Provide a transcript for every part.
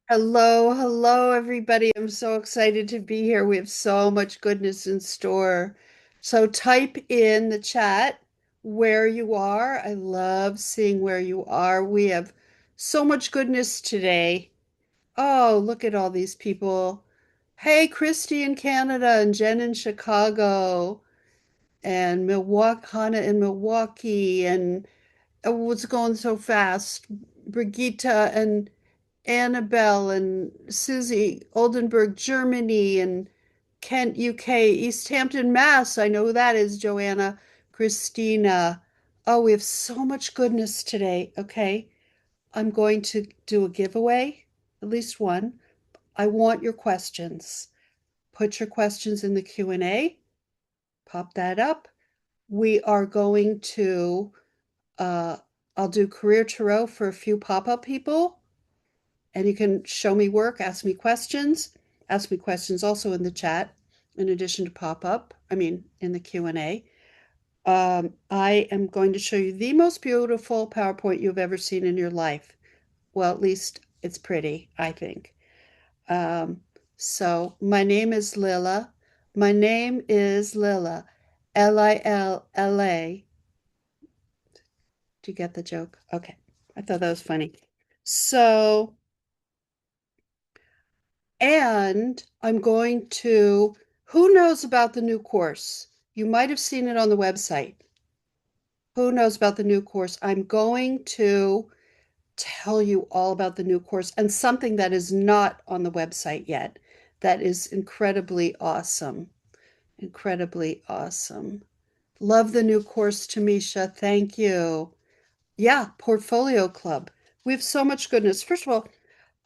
Hello, hello, everybody. I'm so excited to be here. We have so much goodness in store. So type in the chat where you are. I love seeing where you are. We have so much goodness today. Oh, look at all these people. Hey, Christy in Canada and Jen in Chicago and Milwaukee, Hannah in Milwaukee and what's going so fast? Brigitte and Annabelle and Susie Oldenburg, Germany, and Kent, UK, East Hampton, Mass. I know who that is, Joanna, Christina. Oh, we have so much goodness today. Okay, I'm going to do a giveaway, at least one. I want your questions. Put your questions in the Q&A. Pop that up. We are going to, uh, I'll do Career Tarot for a few pop-up people. And you can show me work, ask me questions also in the chat, in addition to pop up, in the Q&A. I am going to show you the most beautiful PowerPoint you've ever seen in your life. Well, at least it's pretty, I think. Um, so my name is Lilla. My name is Lilla, Lilla. Do you get the joke? Okay. I thought that was funny. So And I'm going to, who knows about the new course? You might have seen it on the website. Who knows about the new course? I'm going to tell you all about the new course and something that is not on the website yet that is incredibly awesome. Incredibly awesome. Love the new course, Tamisha. Thank you. Yeah, Portfolio Club. We have so much goodness. First of all,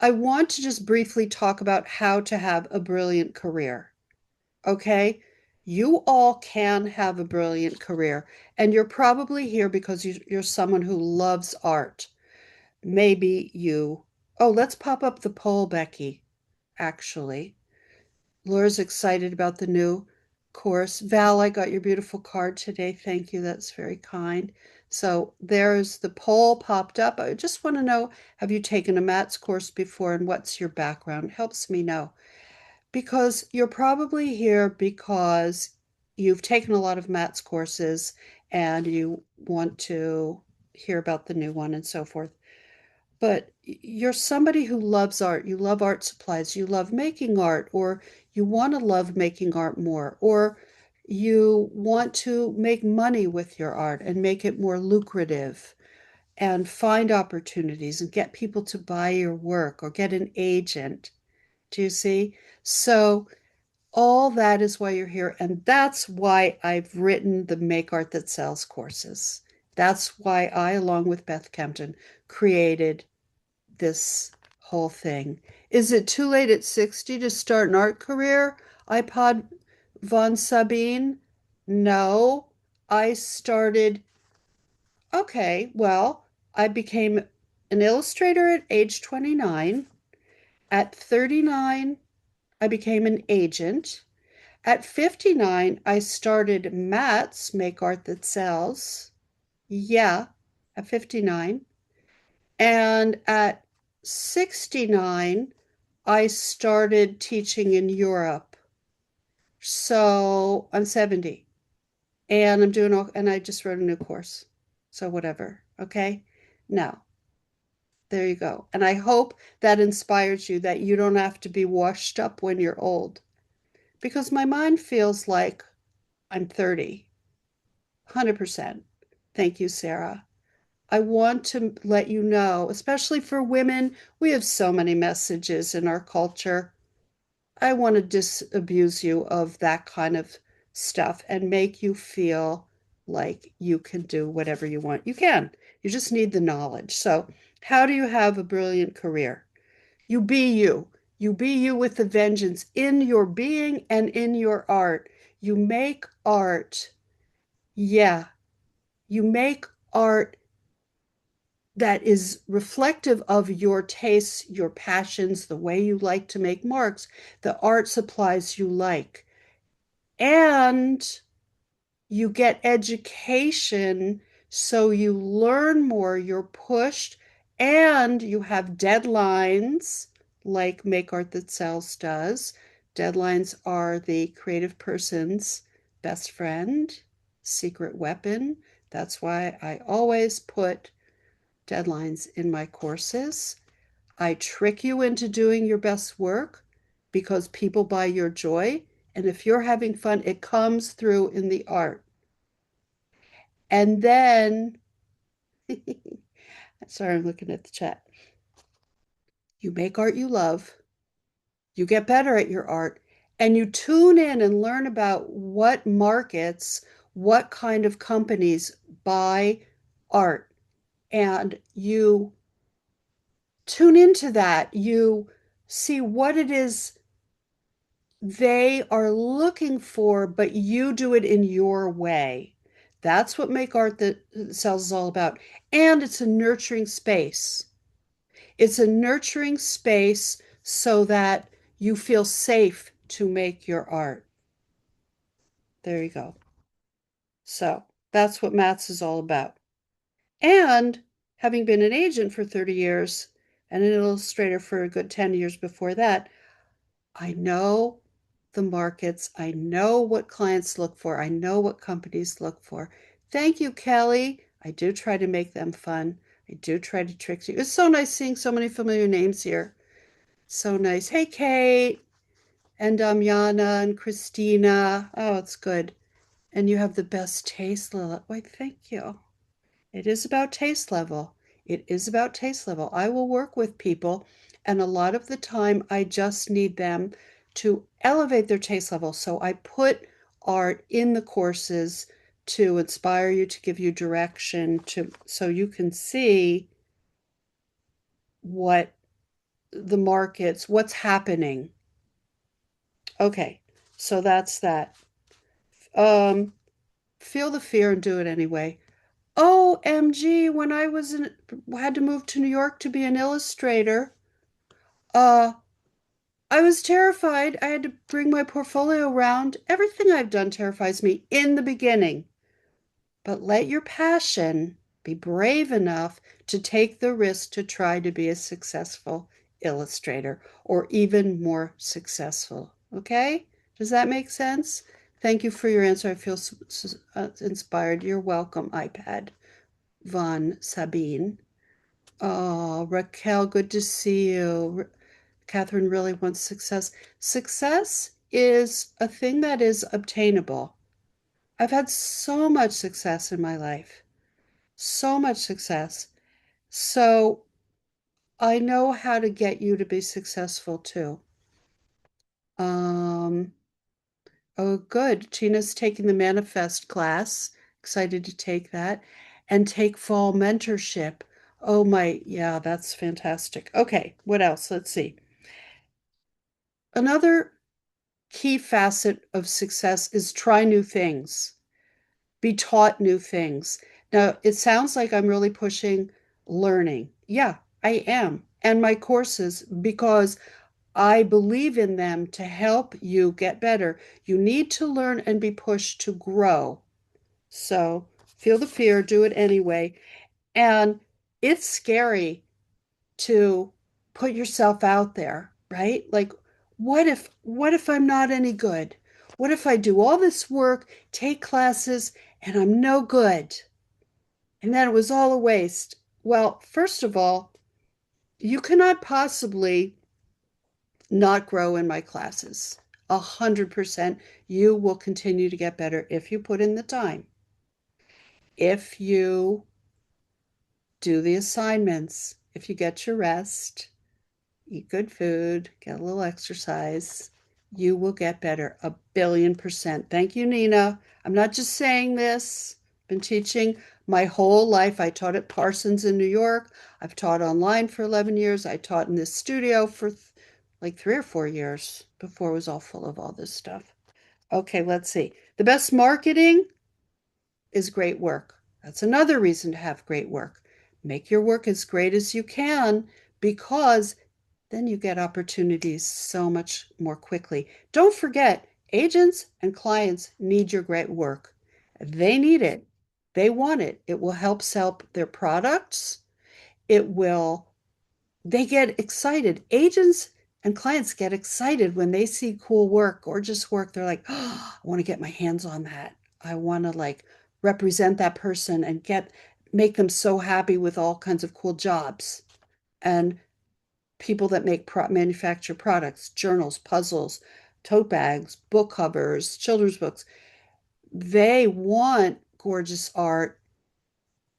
I want to just briefly talk about how to have a brilliant career. Okay? You all can have a brilliant career, and you're probably here because you're someone who loves art. Maybe you. Oh, let's pop up the poll, Becky, actually. Laura's excited about the new course. Val, I got your beautiful card today. Thank you. That's very kind. So there's the poll popped up. I just want to know, have you taken a Matt's course before and what's your background? Helps me know. Because you're probably here because you've taken a lot of Matt's courses and you want to hear about the new one and so forth. But you're somebody who loves art. You love art supplies. You love making art, or you want to love making art more, or you want to make money with your art and make it more lucrative and find opportunities and get people to buy your work or get an agent. Do you see? So all that is why you're here. And that's why I've written the Make Art That Sells courses. That's why I, along with Beth Kempton, created this whole thing. Is it too late at 60 to start an art career? iPod Von Sabine? No. I started, okay, well, I became an illustrator at age 29. At 39, I became an agent. At 59, I started Matt's Make Art That Sells. Yeah, at 59. And at 69, I started teaching in Europe. So I'm 70 and and I just wrote a new course. So whatever. Okay. Now, there you go. And I hope that inspires you that you don't have to be washed up when you're old because my mind feels like I'm 30, 100%. Thank you, Sarah. I want to let you know, especially for women, we have so many messages in our culture. I want to disabuse you of that kind of stuff and make you feel like you can do whatever you want. You can. You just need the knowledge. So, how do you have a brilliant career? You be you. You be you with a vengeance in your being and in your art. You make art. Yeah, you make art that is reflective of your tastes, your passions, the way you like to make marks, the art supplies you like. And you get education, so you learn more, you're pushed, and you have deadlines like Make Art That Sells does. Deadlines are the creative person's best friend, secret weapon. That's why I always put deadlines in my courses. I trick you into doing your best work because people buy your joy. And if you're having fun, it comes through in the art. And then, sorry, I'm looking at the chat. You make art you love, you get better at your art, and you tune in and learn about what markets, what kind of companies buy art. And you tune into that. You see what it is they are looking for, but you do it in your way. That's what Make Art That Sells is all about. And it's a nurturing space. It's a nurturing space so that you feel safe to make your art. There you go. So that's what Matt's is all about. And having been an agent for 30 years and an illustrator for a good 10 years before that, I know the markets. I know what clients look for. I know what companies look for. Thank you, Kelly. I do try to make them fun. I do try to trick you. It's so nice seeing so many familiar names here. So nice. Hey, Kate and Yana and Christina. Oh, it's good. And you have the best taste, Lilla. Why, thank you. It is about taste level. It is about taste level. I will work with people, and a lot of the time, I just need them to elevate their taste level. So I put art in the courses to inspire you, to give you direction, to so you can see what the markets, what's happening. Okay, so that's that. Um, feel the fear and do it anyway. OMG, when I was in, had to move to New York to be an illustrator, uh, I was terrified. I had to bring my portfolio around. Everything I've done terrifies me in the beginning. But let your passion be brave enough to take the risk to try to be a successful illustrator or even more successful. Okay? Does that make sense? Thank you for your answer. I feel inspired. You're welcome, iPad. Von Sabine. Oh, Raquel, good to see you. Catherine really wants success. Success is a thing that is obtainable. I've had so much success in my life, so much success. So I know how to get you to be successful too. Um, oh, good. Tina's taking the manifest class. Excited to take that and take fall mentorship. Oh my, yeah, that's fantastic. Okay, what else? Let's see. Another key facet of success is try new things, be taught new things. Now, it sounds like I'm really pushing learning. Yeah, I am. And my courses, because I believe in them to help you get better. You need to learn and be pushed to grow. So feel the fear, do it anyway. And it's scary to put yourself out there, right? Like, what if I'm not any good? What if I do all this work, take classes, and I'm no good? And then it was all a waste. Well, first of all, you cannot possibly not grow in my classes. 100%. You will continue to get better if you put in the time. If you do the assignments, if you get your rest, eat good food, get a little exercise, you will get better 1,000,000,000%. Thank you, Nina. I'm not just saying this. I've been teaching my whole life. I taught at Parsons in New York. I've taught online for 11 years. I taught in this studio for like 3 or 4 years before it was all full of all this stuff. Okay, let's see. The best marketing is great work. That's another reason to have great work. Make your work as great as you can because then you get opportunities so much more quickly. Don't forget, agents and clients need your great work. They need it. They want it. It will help sell their products. It will, they get excited. Agents And clients get excited when they see cool work, gorgeous work. They're like, oh, I want to get my hands on that. I want to like represent that person and make them so happy with all kinds of cool jobs. And people that manufacture products, journals, puzzles, tote bags, book covers, children's books, they want gorgeous art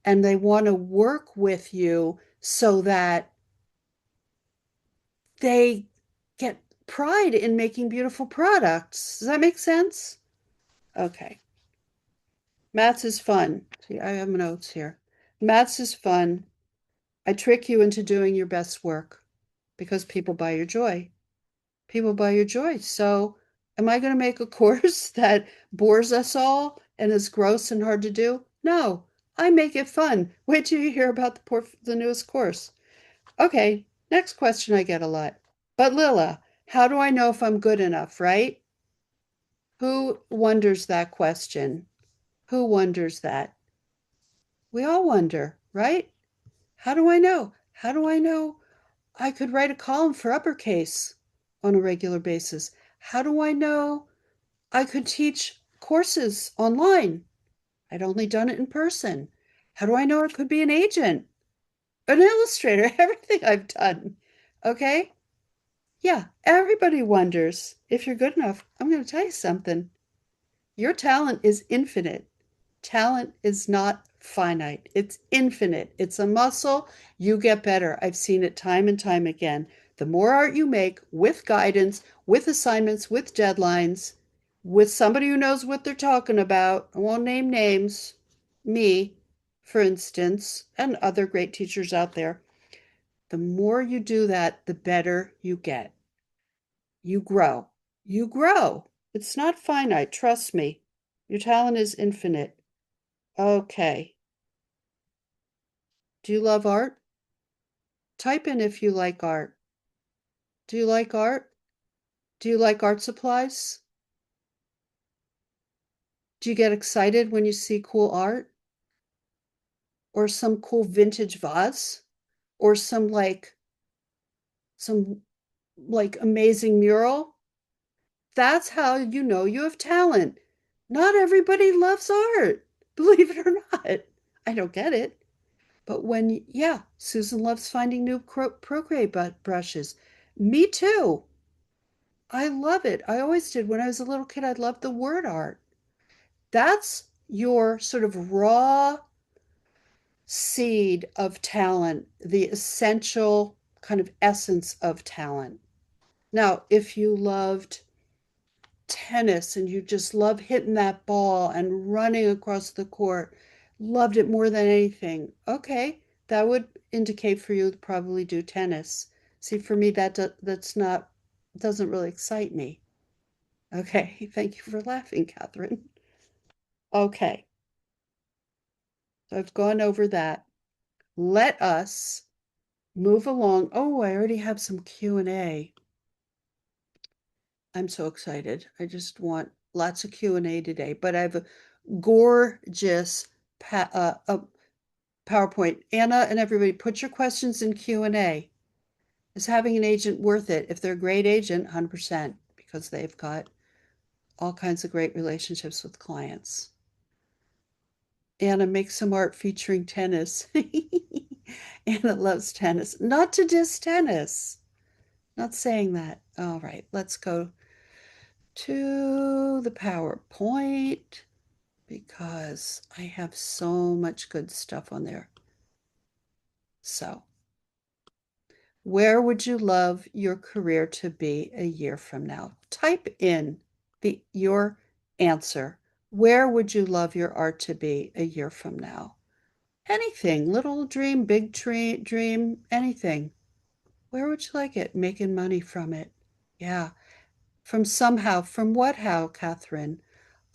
and they want to work with you so that they get pride in making beautiful products. Does that make sense? Okay. Maths is fun. See, I have notes here. Maths is fun. I trick you into doing your best work because people buy your joy. People buy your joy. So, am I going to make a course that bores us all and is gross and hard to do? No, I make it fun. Wait till you hear about the newest course. Okay, next question I get a lot. But Lilla, how do I know if I'm good enough, right? Who wonders that question? Who wonders that? We all wonder, right? How do I know? How do I know I could write a column for uppercase on a regular basis? How do I know I could teach courses online? I'd only done it in person. How do I know I could be an agent, an illustrator, everything I've done? Okay? Yeah, everybody wonders if you're good enough. I'm going to tell you something. Your talent is infinite. Talent is not finite, it's infinite. It's a muscle. You get better. I've seen it time and time again. The more art you make with guidance, with assignments, with deadlines, with somebody who knows what they're talking about, I won't name names, me, for instance, and other great teachers out there, the more you do that, the better you get. You grow. You grow. It's not finite, trust me. Your talent is infinite. Okay. Do you love art? Type in if you like art. Do you like art? Do you like art supplies? Do you get excited when you see cool art? Or some cool vintage vase? Or some like amazing mural? That's how you know you have talent. Not everybody loves art, believe it or not. I don't get it. But yeah, Susan loves finding new Procreate brushes. Me too. I love it. I always did. When I was a little kid, I loved the word art. That's your sort of raw seed of talent, the essential kind of essence of talent. Now, if you loved tennis and you just love hitting that ball and running across the court, loved it more than anything, okay, that would indicate for you to probably do tennis. See, for me, that's not, doesn't really excite me. Okay, thank you for laughing, Catherine. Okay, so I've gone over that. Let us move along. Oh, I already have some Q&A. I'm so excited. I just want lots of Q&A today, but I have a gorgeous PowerPoint. Anna and everybody, put your questions in Q&A. Is having an agent worth it? If they're a great agent, 100%, because they've got all kinds of great relationships with clients. Anna, make some art featuring tennis. Anna loves tennis. Not to diss tennis. Not saying that. All right, let's go to the PowerPoint because I have so much good stuff on there. So, where would you love your career to be a year from now? Type in your answer. Where would you love your art to be a year from now? Anything, little dream, big dream, anything. Where would you like it? Making money from it. Yeah. From what how, Catherine?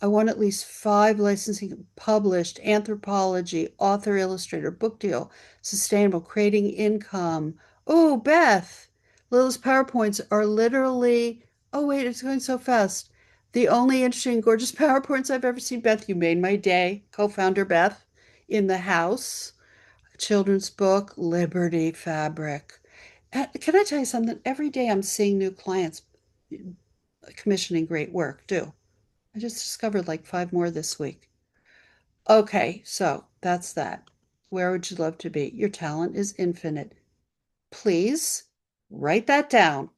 I want at least 5 licensing published, anthropology, author, illustrator, book deal, sustainable, creating income. Oh, Beth, Lilla's PowerPoints are literally, oh, wait, it's going so fast. The only interesting, gorgeous PowerPoints I've ever seen. Beth, you made my day. Co-founder Beth in the house. Children's book, Liberty Fabric. Can I tell you something? Every day I'm seeing new clients commissioning great work, too. I just discovered like five more this week. Okay, so that's that. Where would you love to be? Your talent is infinite. Please write that down.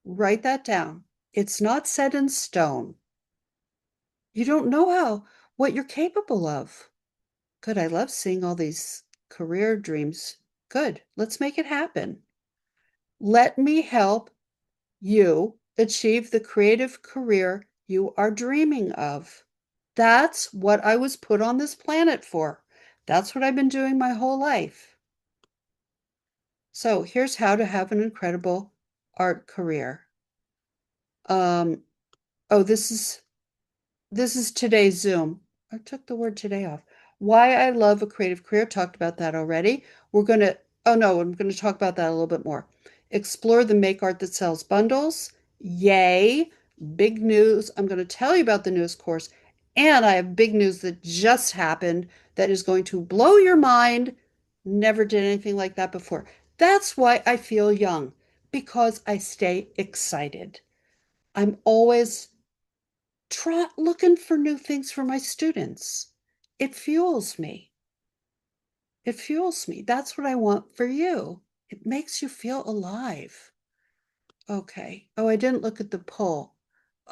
Write that down. It's not set in stone. You don't know what you're capable of. Good. I love seeing all these career dreams. Good. Let's make it happen. Let me help you achieve the creative career you are dreaming of. That's what I was put on this planet for. That's what I've been doing my whole life. So here's how to have an incredible art career. Um, oh, this is today's Zoom. I took the word today off. Why I love a creative career. Talked about that already. We're going to, oh no, I'm going to talk about that a little bit more. Explore the Make Art That Sells bundles. Yay. Big news. I'm going to tell you about the newest course. And I have big news that just happened that is going to blow your mind. Never did anything like that before. That's why I feel young, because I stay excited. I'm always looking for new things for my students. It fuels me. It fuels me. That's what I want for you. It makes you feel alive. Okay. Oh, I didn't look at the poll.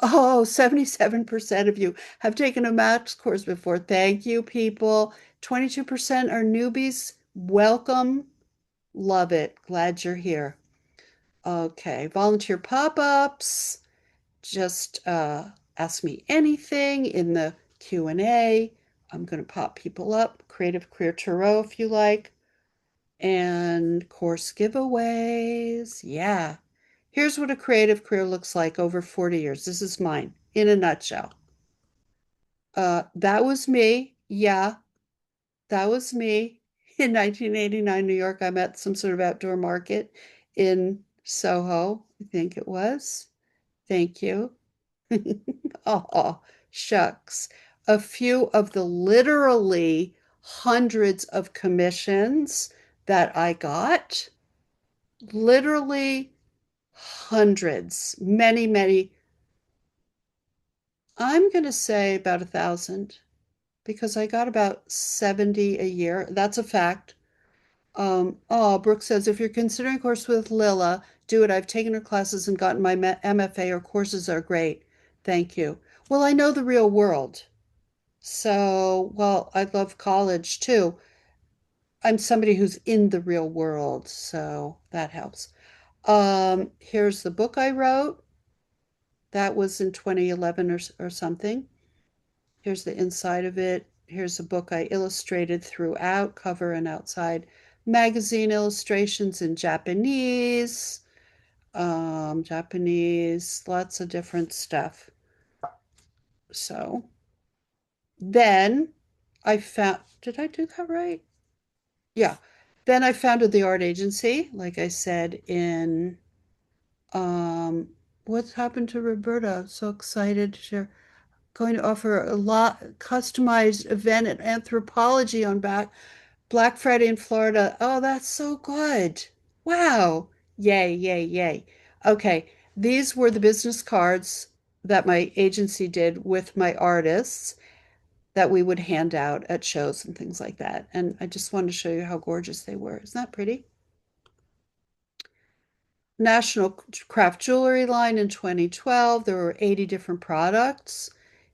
Oh, 77% of you have taken a maths course before. Thank you, people. 22% are newbies. Welcome. Love it. Glad you're here. Okay. Volunteer pop-ups. Just ask me anything in the Q&A. I'm going to pop people up. Creative Career Tarot if you like. And course giveaways. Yeah. Here's what a creative career looks like over 40 years. This is mine in a nutshell. That was me. Yeah, that was me. In 1989, New York, I'm at some sort of outdoor market in Soho, I think it was. Thank you. Oh, shucks. A few of the literally hundreds of commissions that I got, literally hundreds, many, many. I'm going to say about 1,000 because I got about 70 a year. That's a fact. Oh, Brooke says, if you're considering a course with Lilla, do it. I've taken her classes and gotten my MFA. Her courses are great. Thank you. Well, I know the real world. So, well, I love college too. I'm somebody who's in the real world, so that helps. Here's the book I wrote. That was in 2011 or something. Here's the inside of it. Here's a book I illustrated throughout, cover and outside. Magazine illustrations in Japanese, lots of different stuff. So then I found, did I do that right? Yeah. Then I founded the art agency, like I said, in what's happened to Roberta? I'm so excited to share. Going to offer a lot customized event at Anthropology on Black Friday in Florida. Oh, that's so good. Wow. Yay, yay, yay. Okay, these were the business cards that my agency did with my artists that we would hand out at shows and things like that. And I just wanted to show you how gorgeous they were. Isn't that pretty? National Craft Jewelry line in 2012. There were 80 different products.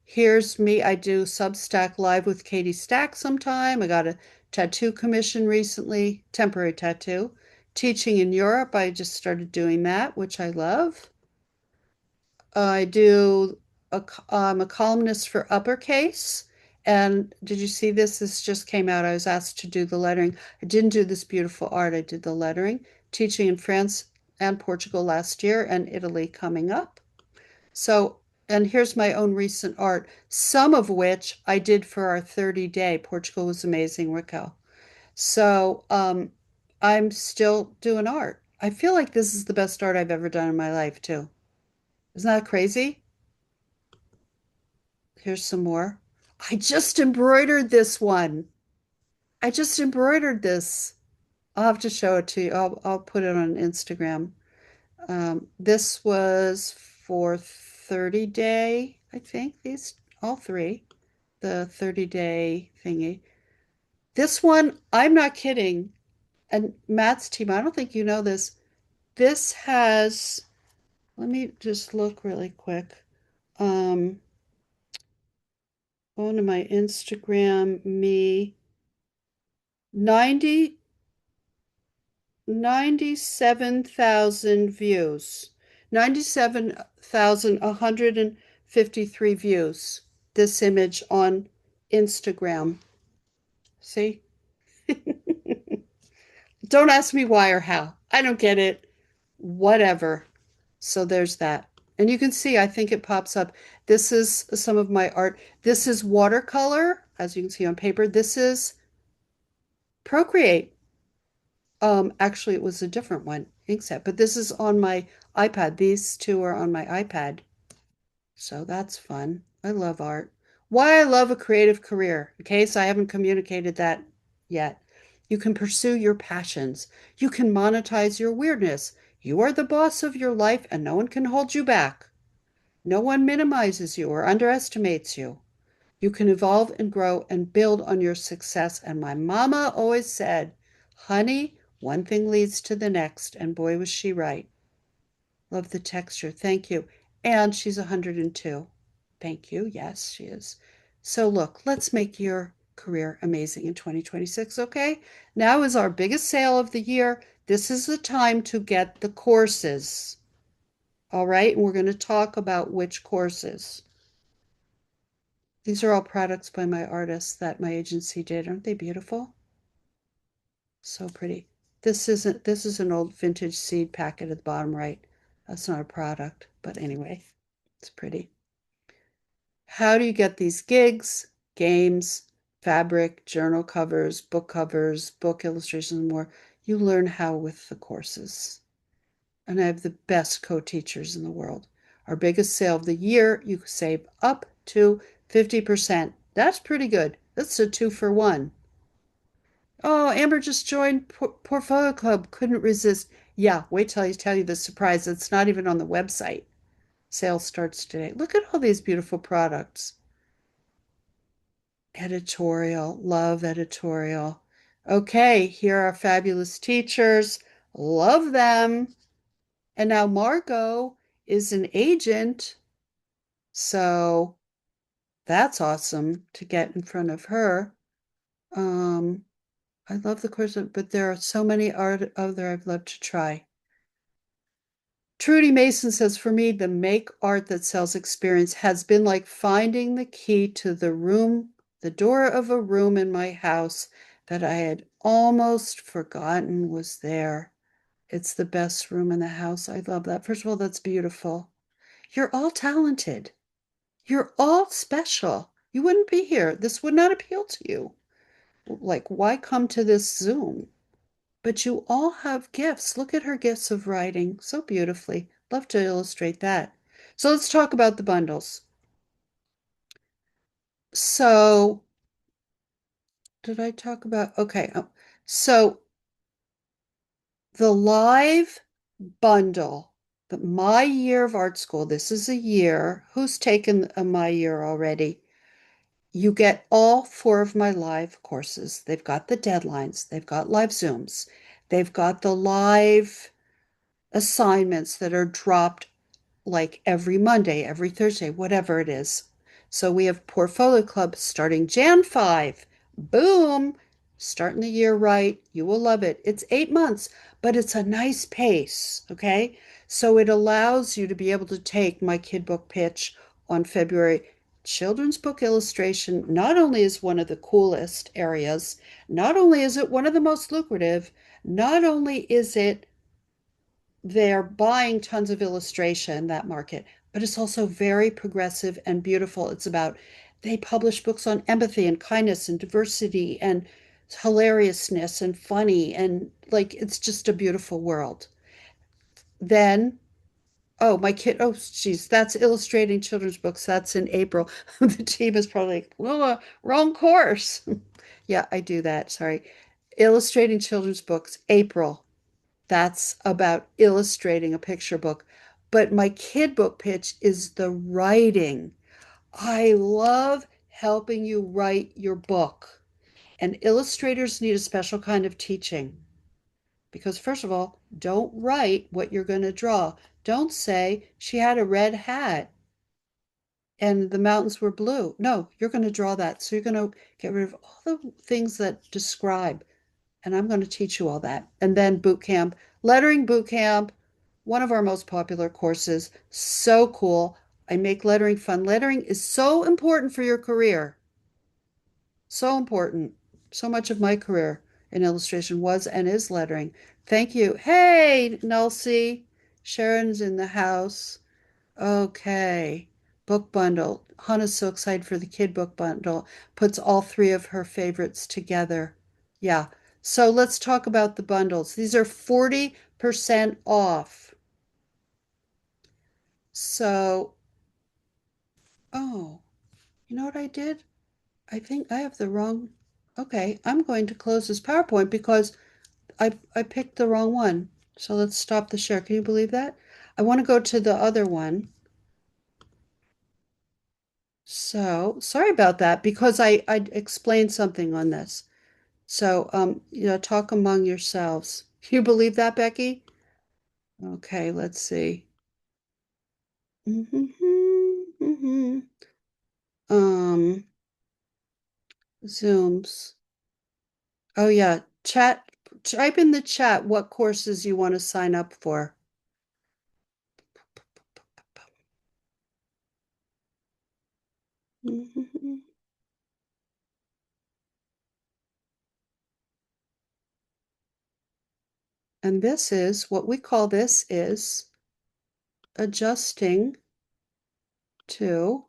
Here's me. I do Substack Live with Katie Stack sometime. I got a tattoo commission recently, temporary tattoo. Teaching in Europe, I just started doing that, which I love. I do I'm a columnist for Uppercase. And did you see this? This just came out. I was asked to do the lettering. I didn't do this beautiful art. I did the lettering. Teaching in France and Portugal last year and Italy coming up. So, and here's my own recent art, some of which I did for our 30-day. Portugal was amazing, Raquel. So, I'm still doing art. I feel like this is the best art I've ever done in my life, too. Isn't that crazy? Here's some more. I just embroidered this one. I just embroidered this. I'll have to show it to you. I'll put it on Instagram. This was for 30 day, I think, these all three, the 30-day thingy. This one, I'm not kidding. And Matt's team, I don't think you know this. This has, let me just look really quick. Um, Go to my Instagram, me, 90 97,000 views. 97,153 views. This image on Instagram. See? Don't ask me why or how. I don't get it. Whatever. So there's that. And you can see, I think it pops up. This is some of my art. This is watercolor, as you can see on paper. This is Procreate. Actually, it was a different one, Inkset, but this is on my iPad. These two are on my iPad. So that's fun. I love art. Why I love a creative career. In case I haven't communicated that yet. You can pursue your passions. You can monetize your weirdness. You are the boss of your life and no one can hold you back. No one minimizes you or underestimates you. You can evolve and grow and build on your success. And my mama always said, honey, one thing leads to the next. And boy, was she right. Love the texture. Thank you. And she's 102. Thank you. Yes, she is. So, look, let's make your career amazing in 2026, okay? Now is our biggest sale of the year. This is the time to get the courses, all right? And we're going to talk about which courses. These are all products by my artists that my agency did. Aren't they beautiful? So pretty. This is an old vintage seed packet at the bottom right. That's not a product, but anyway, it's pretty. How do you get these gigs, games, fabric, journal covers, book illustrations, and more? You learn how with the courses. And I have the best co-teachers in the world. Our biggest sale of the year, you save up to 50%. That's pretty good. That's a 2 for 1. Oh, Amber just joined Portfolio Club. Couldn't resist. Yeah, wait till I tell you the surprise. It's not even on the website. Sale starts today. Look at all these beautiful products. Editorial, love editorial. Okay, here are fabulous teachers. Love them. And now Margot is an agent. So that's awesome to get in front of her. Um, I love the course, but there are so many art other I'd love to try. Trudy Mason says, for me, the make art that sells experience has been like finding the key to the door of a room in my house that I had almost forgotten was there. It's the best room in the house. I love that. First of all, that's beautiful. You're all talented. You're all special. You wouldn't be here. This would not appeal to you. Like, why come to this Zoom? But you all have gifts. Look at her gifts of writing so beautifully. Love to illustrate that. So let's talk about the bundles. So, did I talk about? Okay. So the live bundle, my year of art school, this is a year. Who's taken a my year already? You get all 4 of my live courses. They've got the deadlines, they've got live Zooms, they've got the live assignments that are dropped like every Monday, every Thursday, whatever it is. So we have Portfolio Club starting Jan 5. Boom! Starting the year right. You will love it. It's 8 months, but it's a nice pace. Okay. So it allows you to be able to take my kid book pitch on February. Children's book illustration not only is one of the coolest areas, not only is it one of the most lucrative, not only is it they're buying tons of illustration, that market, but it's also very progressive and beautiful. It's about, they publish books on empathy and kindness and diversity and hilariousness and funny and like it's just a beautiful world. Then, oh, my kid, oh, geez, that's illustrating children's books. That's in April. The team is probably like, well, wrong course. Yeah, I do that. Sorry. Illustrating children's books, April. That's about illustrating a picture book. But my kid book pitch is the writing. I love helping you write your book. And illustrators need a special kind of teaching. Because, first of all, don't write what you're going to draw. Don't say she had a red hat and the mountains were blue. No, you're going to draw that. So you're going to get rid of all the things that describe. And I'm going to teach you all that. And then boot camp, lettering boot camp, one of our most popular courses. So cool. I make lettering fun. Lettering is so important for your career. So important. So much of my career in illustration was and is lettering. Thank you. Hey, Nulcy. Sharon's in the house. Okay. Book bundle. Hannah's so excited for the kid book bundle. Puts all three of her favorites together. Yeah. So let's talk about the bundles. These are 40% off. So, oh, you know what I did? I think I have the wrong. Okay, I'm going to close this PowerPoint because I picked the wrong one. So let's stop the share. Can you believe that? I want to go to the other one. So sorry about that because I explained something on this. So talk among yourselves. Can you believe that, Becky? Okay, let's see. Um, Zooms. Oh yeah, chat. Type in the chat what courses you want to sign up for. And this is what we call this is adjusting to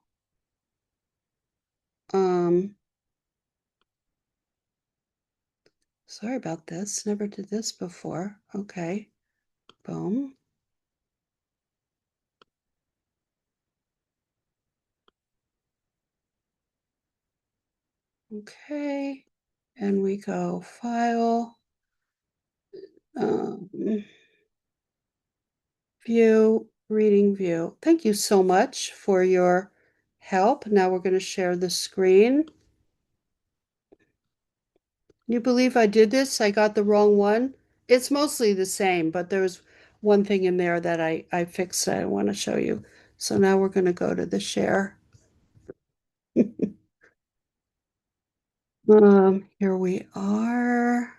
um sorry about this. Never did this before. Okay. Boom. Okay. And we go file, um, view, reading view. Thank you so much for your help. Now we're going to share the screen. Can you believe I did this? I got the wrong one. It's mostly the same, but there's one thing in there that I fixed that I want to show you. So now we're going to go to the share. Here we are.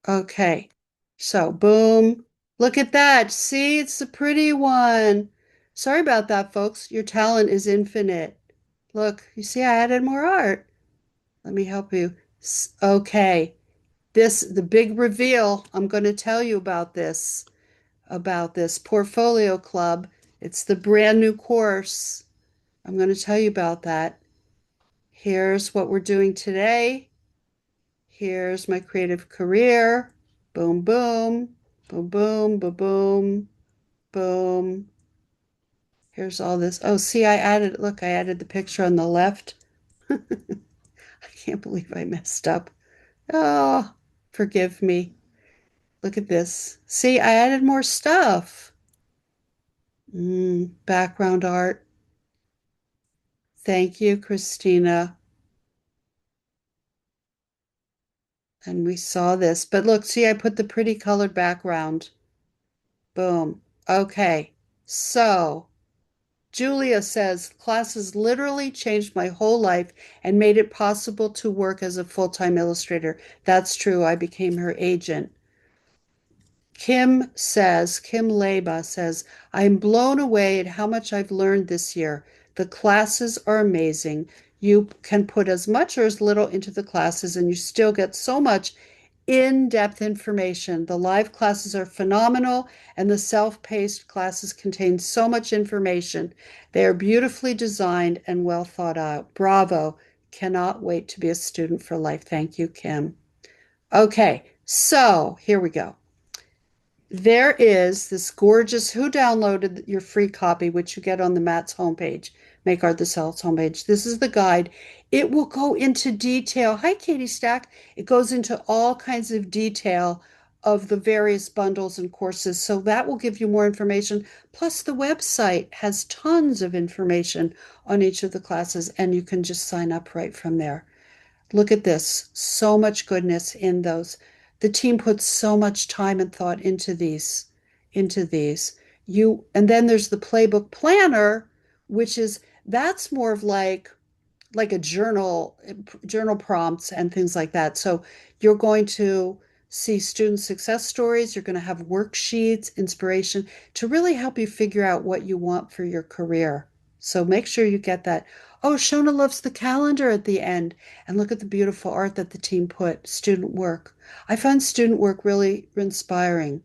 Okay. So boom. Look at that. See, it's the pretty one. Sorry about that, folks. Your talent is infinite. Look, you see, I added more art. Let me help you. Okay. The big reveal. I'm going to tell you about this portfolio club. It's the brand new course. I'm going to tell you about that. Here's what we're doing today. Here's my creative career. Boom, boom, boom, boom, boom, boom, boom. Here's all this. Oh, see, look, I added the picture on the left. I can't believe I messed up. Oh, forgive me. Look at this. See, I added more stuff. Background art. Thank you, Christina. And we saw this. But look, see, I put the pretty colored background. Boom. Okay. So, Julia says, classes literally changed my whole life and made it possible to work as a full-time illustrator. That's true. I became her agent. Kim Leba says, I'm blown away at how much I've learned this year. The classes are amazing. You can put as much or as little into the classes and you still get so much in-depth information. The live classes are phenomenal and the self-paced classes contain so much information. They are beautifully designed and well thought out. Bravo. Cannot wait to be a student for life. Thank you, Kim. Okay, so here we go. There is this gorgeous, who downloaded your free copy, which you get on the Matt's homepage, Make Art the Self's homepage. This is the guide. It will go into detail. Hi, Katie Stack. It goes into all kinds of detail of the various bundles and courses. So that will give you more information. Plus, the website has tons of information on each of the classes, and you can just sign up right from there. Look at this. So much goodness in those. The team puts so much time and thought into these. And then there's the playbook planner, which is that's more of like a journal prompts and things like that. So you're going to see student success stories, you're going to have worksheets, inspiration to really help you figure out what you want for your career. So make sure you get that. Oh, Shona loves the calendar at the end. And look at the beautiful art that the team put, student work. I find student work really inspiring.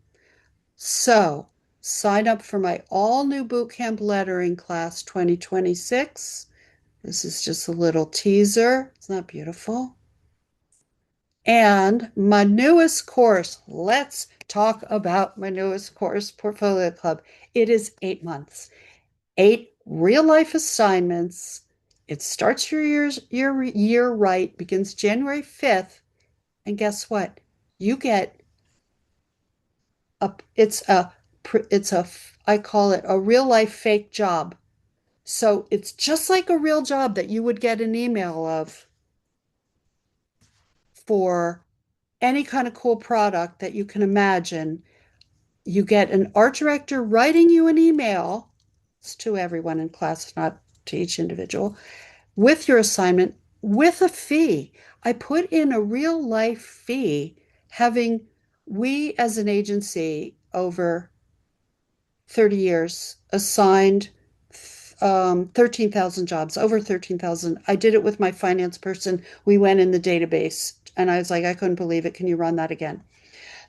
So sign up for my all new bootcamp lettering class 2026. This is just a little teaser. It's not beautiful. And my newest course. Let's talk about my newest course, Portfolio Club. It is 8 months, 8 real life assignments. It starts your year right, begins January 5th. And guess what? You get a, it's a, I call it a real life fake job. So it's just like a real job that you would get an email of for any kind of cool product that you can imagine. You get an art director writing you an email. It's to everyone in class, not to each individual, with your assignment, with a fee. I put in a real life fee, having we as an agency over 30 years assigned 13,000 jobs, over 13,000. I did it with my finance person. We went in the database and I was like, I couldn't believe it. Can you run that again?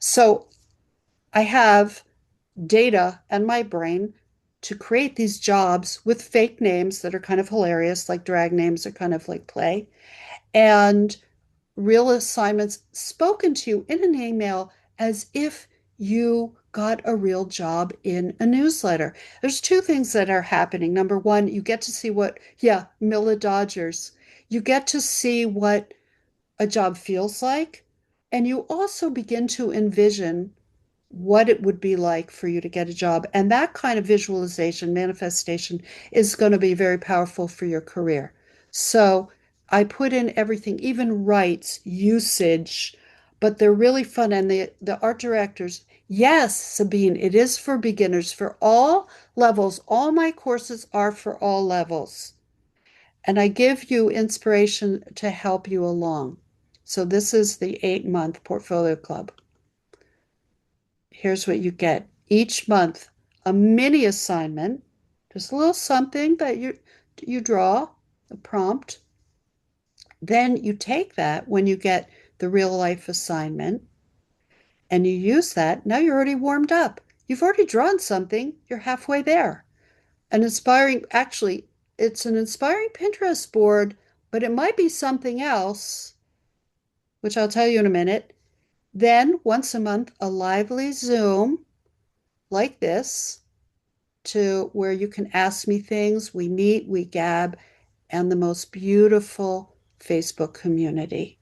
So I have data and my brain to create these jobs with fake names that are kind of hilarious, like drag names are kind of like play, and real assignments spoken to you in an email as if you got a real job in a newsletter. There's two things that are happening. Number one, you get to see Milla Dodgers. You get to see what a job feels like. And you also begin to envision what it would be like for you to get a job. And that kind of visualization, manifestation is going to be very powerful for your career. So I put in everything, even rights, usage, but they're really fun. And the art directors, yes, Sabine, it is for beginners, for all levels. All my courses are for all levels. And I give you inspiration to help you along. So this is the 8 month portfolio club. Here's what you get each month: a mini assignment, just a little something that you draw, a prompt. Then you take that when you get the real life assignment and you use that. Now you're already warmed up. You've already drawn something. You're halfway there. Actually, it's an inspiring Pinterest board, but it might be something else, which I'll tell you in a minute. Then once a month, a lively Zoom like this to where you can ask me things. We meet, we gab, and the most beautiful Facebook community.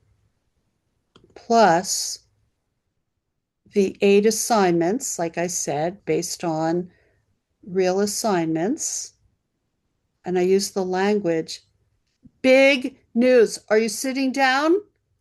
Plus the 8 assignments, like I said, based on real assignments. And I use the language. Big news. Are you sitting down?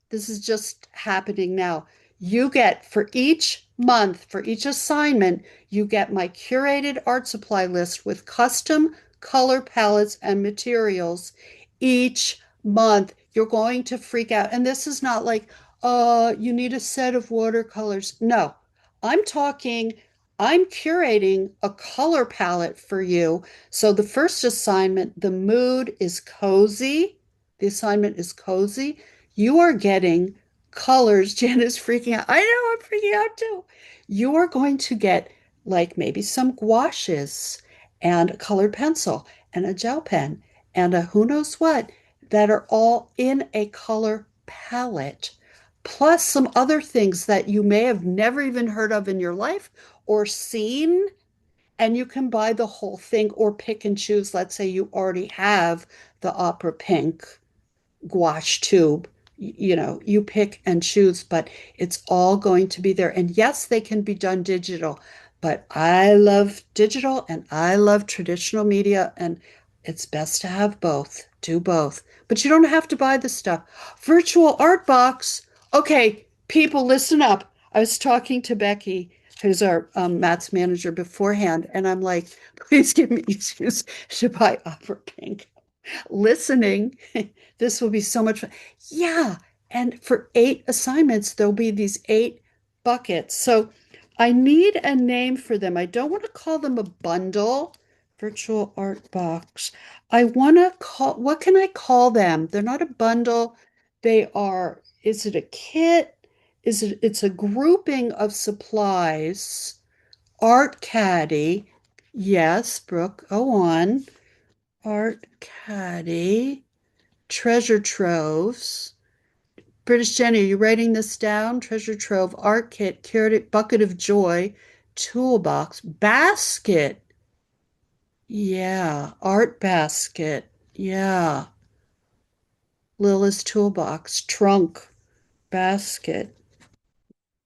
This is just happening now. You get for each month, for each assignment, you get my curated art supply list with custom color palettes and materials each month. You're going to freak out. And this is not like, you need a set of watercolors. No, I'm talking, I'm curating a color palette for you. So the first assignment, the mood is cozy. The assignment is cozy. You are getting colors. Jen is freaking out. I know, I'm freaking out too. You are going to get like maybe some gouaches and a colored pencil and a gel pen and a who knows what that are all in a color palette, plus some other things that you may have never even heard of in your life or seen. And you can buy the whole thing or pick and choose. Let's say you already have the opera pink gouache tube. You pick and choose, but it's all going to be there. And yes, they can be done digital, but I love digital and I love traditional media, and it's best to have both. Do both. But you don't have to buy the stuff. Virtual art box. Okay, people, listen up. I was talking to Becky, who's our Matt's manager beforehand, and I'm like, please give me excuse to buy opera pink listening. This will be so much fun. Yeah. And for 8 assignments, there'll be these 8 buckets. So I need a name for them. I don't want to call them a bundle, virtual art box. I want to what can I call them? They're not a bundle. They are, is it a kit? It's a grouping of supplies. Art caddy. Yes, Brooke, go on. Art caddy, treasure troves. British Jenny, are you writing this down? Treasure trove, art kit, carrot, bucket of joy, toolbox, basket. Yeah, art basket. Yeah, Lilla's toolbox, trunk, basket.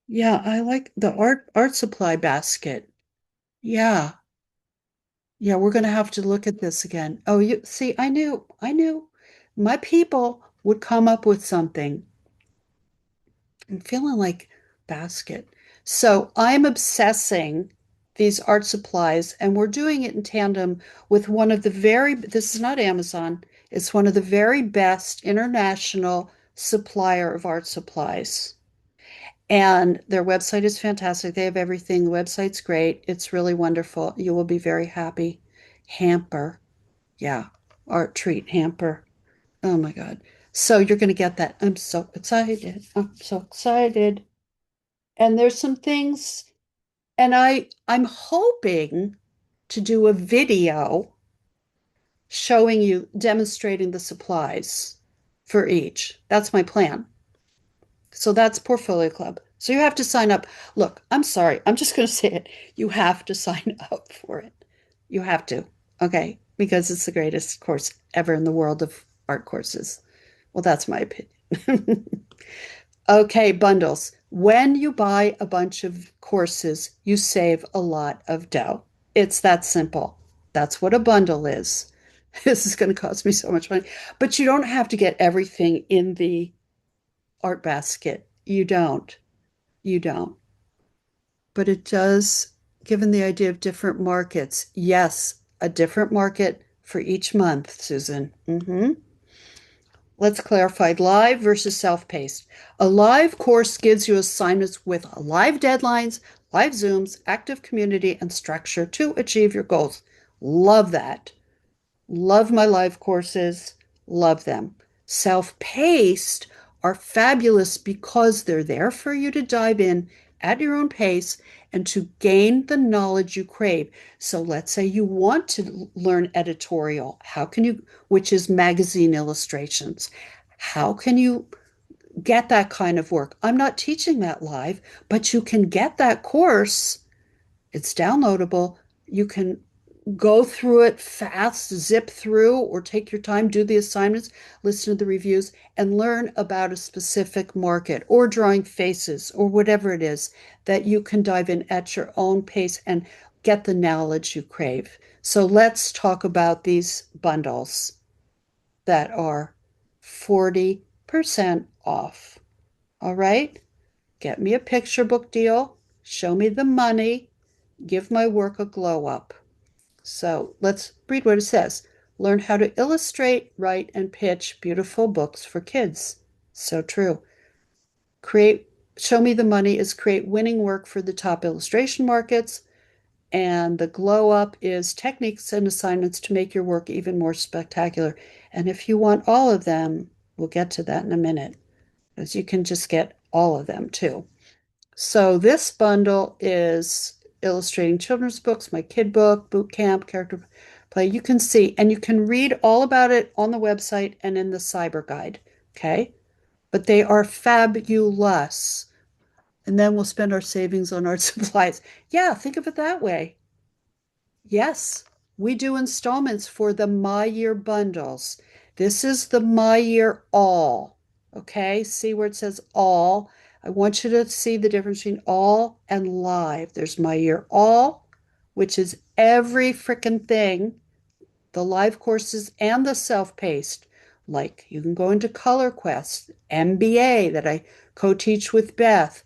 Yeah, I like the art supply basket. Yeah. Yeah, we're going to have to look at this again. Oh, you see, I knew my people would come up with something. I'm feeling like basket. So I'm obsessing these art supplies, and we're doing it in tandem with this is not Amazon, it's one of the very best international supplier of art supplies. And their website is fantastic. They have everything. The website's great. It's really wonderful. You will be very happy. Hamper. Yeah. Art treat hamper. Oh my God. So you're going to get that. I'm so excited. I'm so excited. And there's some things, and I'm hoping to do a video showing you demonstrating the supplies for each. That's my plan. So that's Portfolio Club. So you have to sign up. Look, I'm sorry. I'm just going to say it. You have to sign up for it. You have to. Okay? Because it's the greatest course ever in the world of art courses. Well, that's my opinion. Okay, bundles. When you buy a bunch of courses, you save a lot of dough. It's that simple. That's what a bundle is. This is going to cost me so much money. But you don't have to get everything in the art basket. You don't. You don't. But it does, given the idea of different markets. Yes, a different market for each month, Susan. Let's clarify live versus self-paced. A live course gives you assignments with live deadlines, live Zooms, active community, and structure to achieve your goals. Love that. Love my live courses. Love them. Self-paced are fabulous because they're there for you to dive in at your own pace and to gain the knowledge you crave. So let's say you want to learn editorial. How can you, which is magazine illustrations? How can you get that kind of work? I'm not teaching that live, but you can get that course. It's downloadable. You can go through it fast, zip through, or take your time, do the assignments, listen to the reviews, and learn about a specific market or drawing faces or whatever it is that you can dive in at your own pace and get the knowledge you crave. So let's talk about these bundles that are 40% off. All right? Get me a picture book deal, show me the money, give my work a glow up. So let's read what it says. Learn how to illustrate, write, and pitch beautiful books for kids. So true. Create, show me the money is create winning work for the top illustration markets. And the glow up is techniques and assignments to make your work even more spectacular. And if you want all of them, we'll get to that in a minute, as you can just get all of them too. So this bundle is illustrating children's books, my kid book, boot camp, character play. You can see, and you can read all about it on the website and in the cyber guide. Okay. But they are fabulous. And then we'll spend our savings on art supplies. Yeah, think of it that way. Yes, we do installments for the My Year bundles. This is the My Year All. Okay, see where it says all. I want you to see the difference between all and live. There's My Year All, which is every freaking thing, the live courses and the self-paced. Like you can go into Color Quest, MBA that I co-teach with Beth,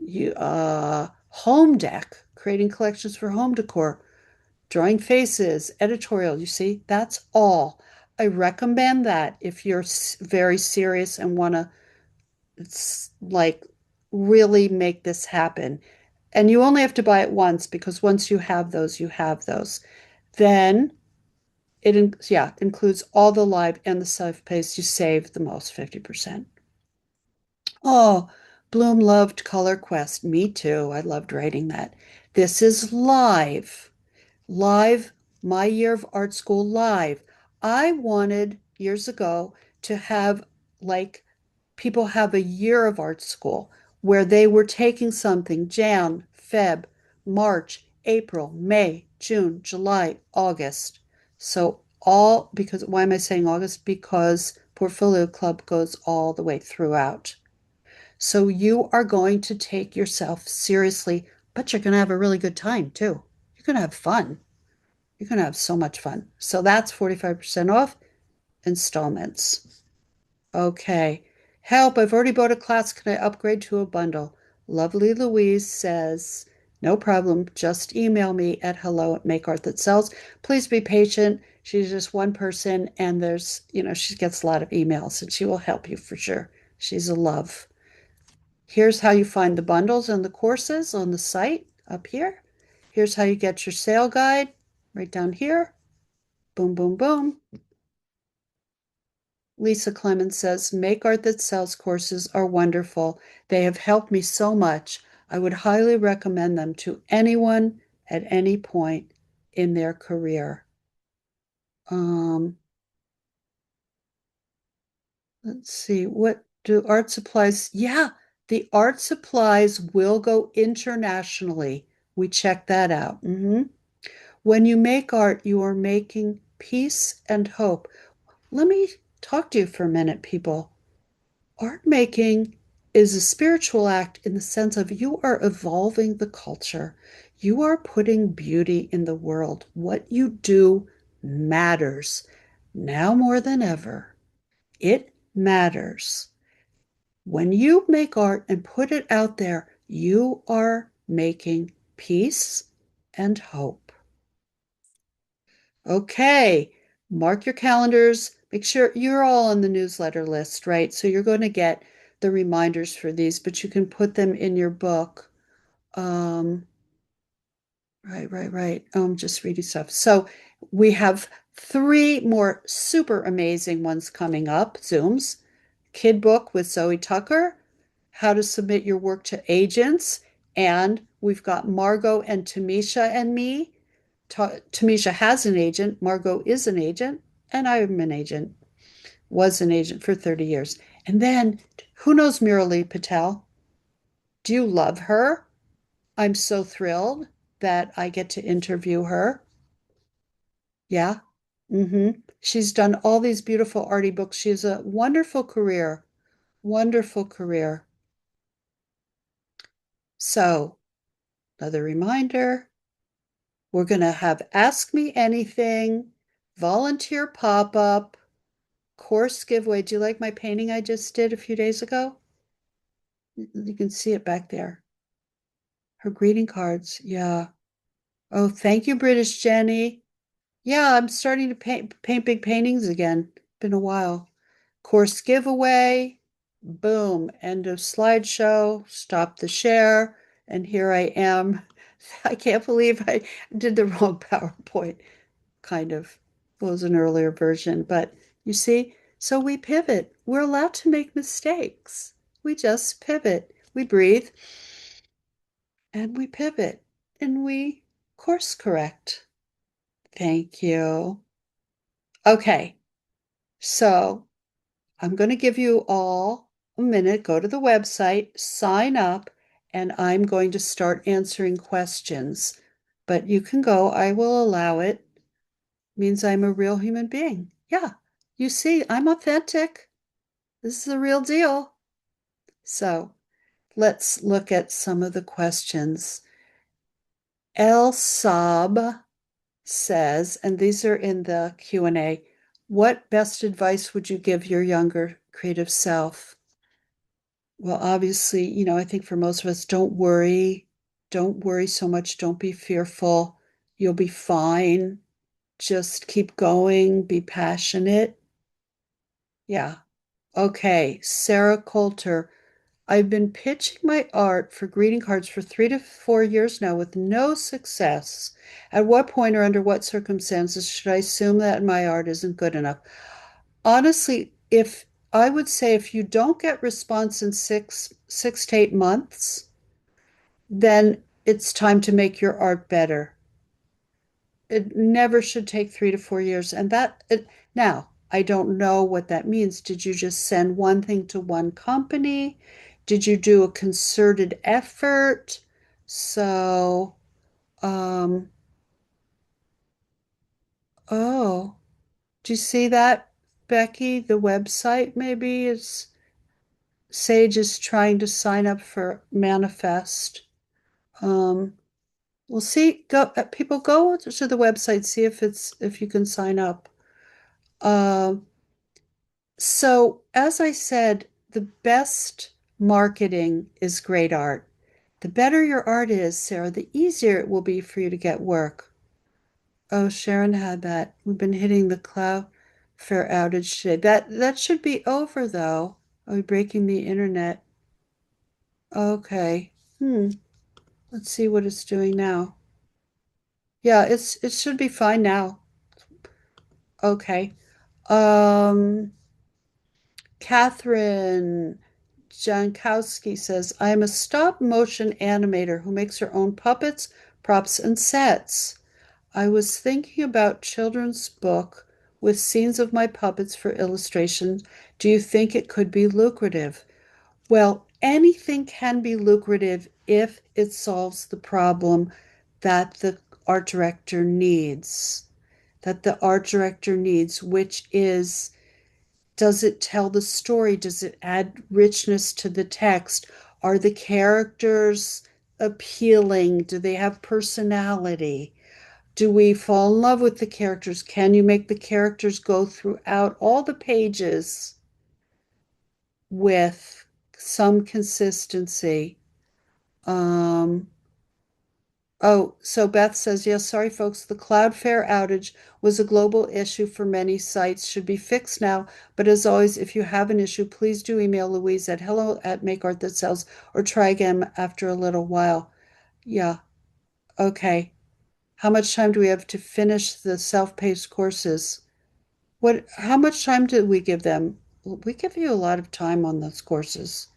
Home Deck, creating collections for home decor, drawing faces, editorial. You see, that's all. I recommend that if you're very serious and want to like really make this happen. And you only have to buy it once because once you have those, you have those. Then yeah, includes all the live and the self-paced. You save the most, 50%. Oh, Bloom loved Color Quest. Me too. I loved writing that. This is live. Live, my year of art school live. I wanted years ago to have like people have a year of art school where they were taking something Jan, Feb, March, April, May, June, July, August. So all because why am I saying August? Because Portfolio Club goes all the way throughout. So you are going to take yourself seriously, but you're going to have a really good time too. You're going to have fun. You're going to have so much fun. So that's 45% off installments. Okay. Help, I've already bought a class. Can I upgrade to a bundle? Lovely Louise says, no problem. Just email me at hello@makeartthatsells. Please be patient. She's just one person, and she gets a lot of emails, and she will help you for sure. She's a love. Here's how you find the bundles and the courses on the site up here. Here's how you get your sale guide right down here. Boom, boom, boom. Lisa Clemens says, Make Art That Sells courses are wonderful. They have helped me so much. I would highly recommend them to anyone at any point in their career. Um, let's see, what do art supplies? Yeah, the art supplies will go internationally. We check that out. When you make art, you are making peace and hope. Let me talk to you for a minute, people. Art making is a spiritual act in the sense of you are evolving the culture. You are putting beauty in the world. What you do matters now more than ever. It matters. When you make art and put it out there, you are making peace and hope. Okay, mark your calendars. Make sure you're all on the newsletter list, right? So you're going to get the reminders for these, but you can put them in your book. Um, right. Just reading stuff. So we have three more super amazing ones coming up. Zooms, Kid Book with Zoe Tucker, How to Submit Your Work to Agents, and we've got Margot and Tamisha and me. Tamisha has an agent, Margot is an agent, and I'm an agent, was an agent for 30 years. And then, who knows Murali Patel? Do you love her? I'm so thrilled that I get to interview her. Yeah. She's done all these beautiful arty books. She has a wonderful career. Wonderful career. So, another reminder, we're going to have Ask Me Anything, volunteer pop-up, course giveaway. Do you like my painting I just did a few days ago? You can see it back there. Her greeting cards. Yeah. Oh, thank you, British Jenny. Yeah, I'm starting to paint big paintings again. Been a while. Course giveaway. Boom. End of slideshow. Stop the share. And here I am. I can't believe I did the wrong PowerPoint. Kind of was an earlier version, but you see, so we pivot. We're allowed to make mistakes. We just pivot. We breathe and we pivot and we course correct. Thank you. Okay, so I'm going to give you all a minute. Go to the website, sign up, and I'm going to start answering questions. But you can go, I will allow it. Means I'm a real human being. Yeah, You see, I'm authentic. This is the real deal. So let's look at some of the questions. El Saab says, and these are in the Q&A, what best advice would you give your younger creative self? Well, obviously, I think for most of us, don't worry. Don't worry so much. Don't be fearful. You'll be fine. Just keep going. Be passionate. Yeah. Okay. Sarah Coulter. I've been pitching my art for greeting cards for 3 to 4 years now with no success. At what point or under what circumstances should I assume that my art isn't good enough? Honestly, if I would say if you don't get response in six to 8 months, then it's time to make your art better. It never should take 3 to 4 years. Now, I don't know what that means. Did you just send one thing to one company? Did you do a concerted effort? So, um, oh, do you see that, Becky? The website maybe is Sage is trying to sign up for Manifest. Um, we'll see. Go people go to the website, see if you can sign up. Um, so as I said, the best marketing is great art. The better your art is, Sarah, the easier it will be for you to get work. Oh, Sharon had that. We've been hitting the Cloudflare outage today. That should be over though. Are we breaking the internet? Okay. Let's see what it's doing now. Yeah, it should be fine now. Okay. Um, Catherine Jankowski says, I am a stop motion animator who makes her own puppets, props, and sets. I was thinking about children's book with scenes of my puppets for illustration. Do you think it could be lucrative? Well, anything can be lucrative if it solves the problem that the art director needs, which is, does it tell the story? Does it add richness to the text? Are the characters appealing? Do they have personality? Do we fall in love with the characters? Can you make the characters go throughout all the pages with some consistency? Um, oh, so Beth says, yes, sorry, folks. The Cloudflare outage was a global issue for many sites, should be fixed now. But as always, if you have an issue, please do email Louise at hello@makeartthatsells or try again after a little while. Yeah, okay. How much time do we have to finish the self-paced courses? How much time did we give them? We give you a lot of time on those courses.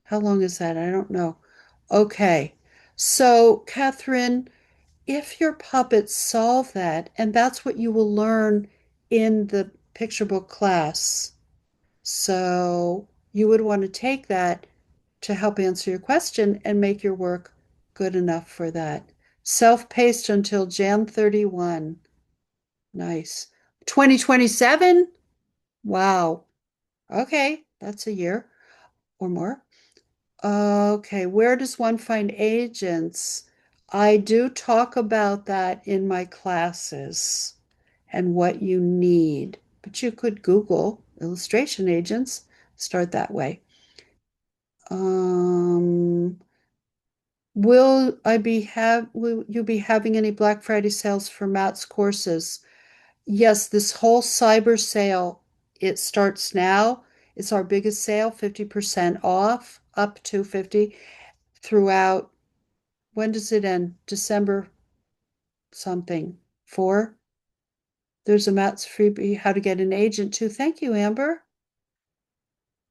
How long is that? I don't know. Okay. So, Catherine, if your puppets solve that, and that's what you will learn in the picture book class. So, you would want to take that to help answer your question and make your work good enough for that. Self-paced until Jan 31. Nice. 2027? Wow. Okay, that's a year or more. Okay, where does one find agents? I do talk about that in my classes and what you need, but you could Google illustration agents, start that way. Um, will you be having any Black Friday sales for Matt's courses? Yes, this whole cyber sale, it starts now. It's our biggest sale, 50% off, up to 50 throughout. When does it end? December something. 4. There's a Matt's freebie, how to get an agent too. Thank you, Amber.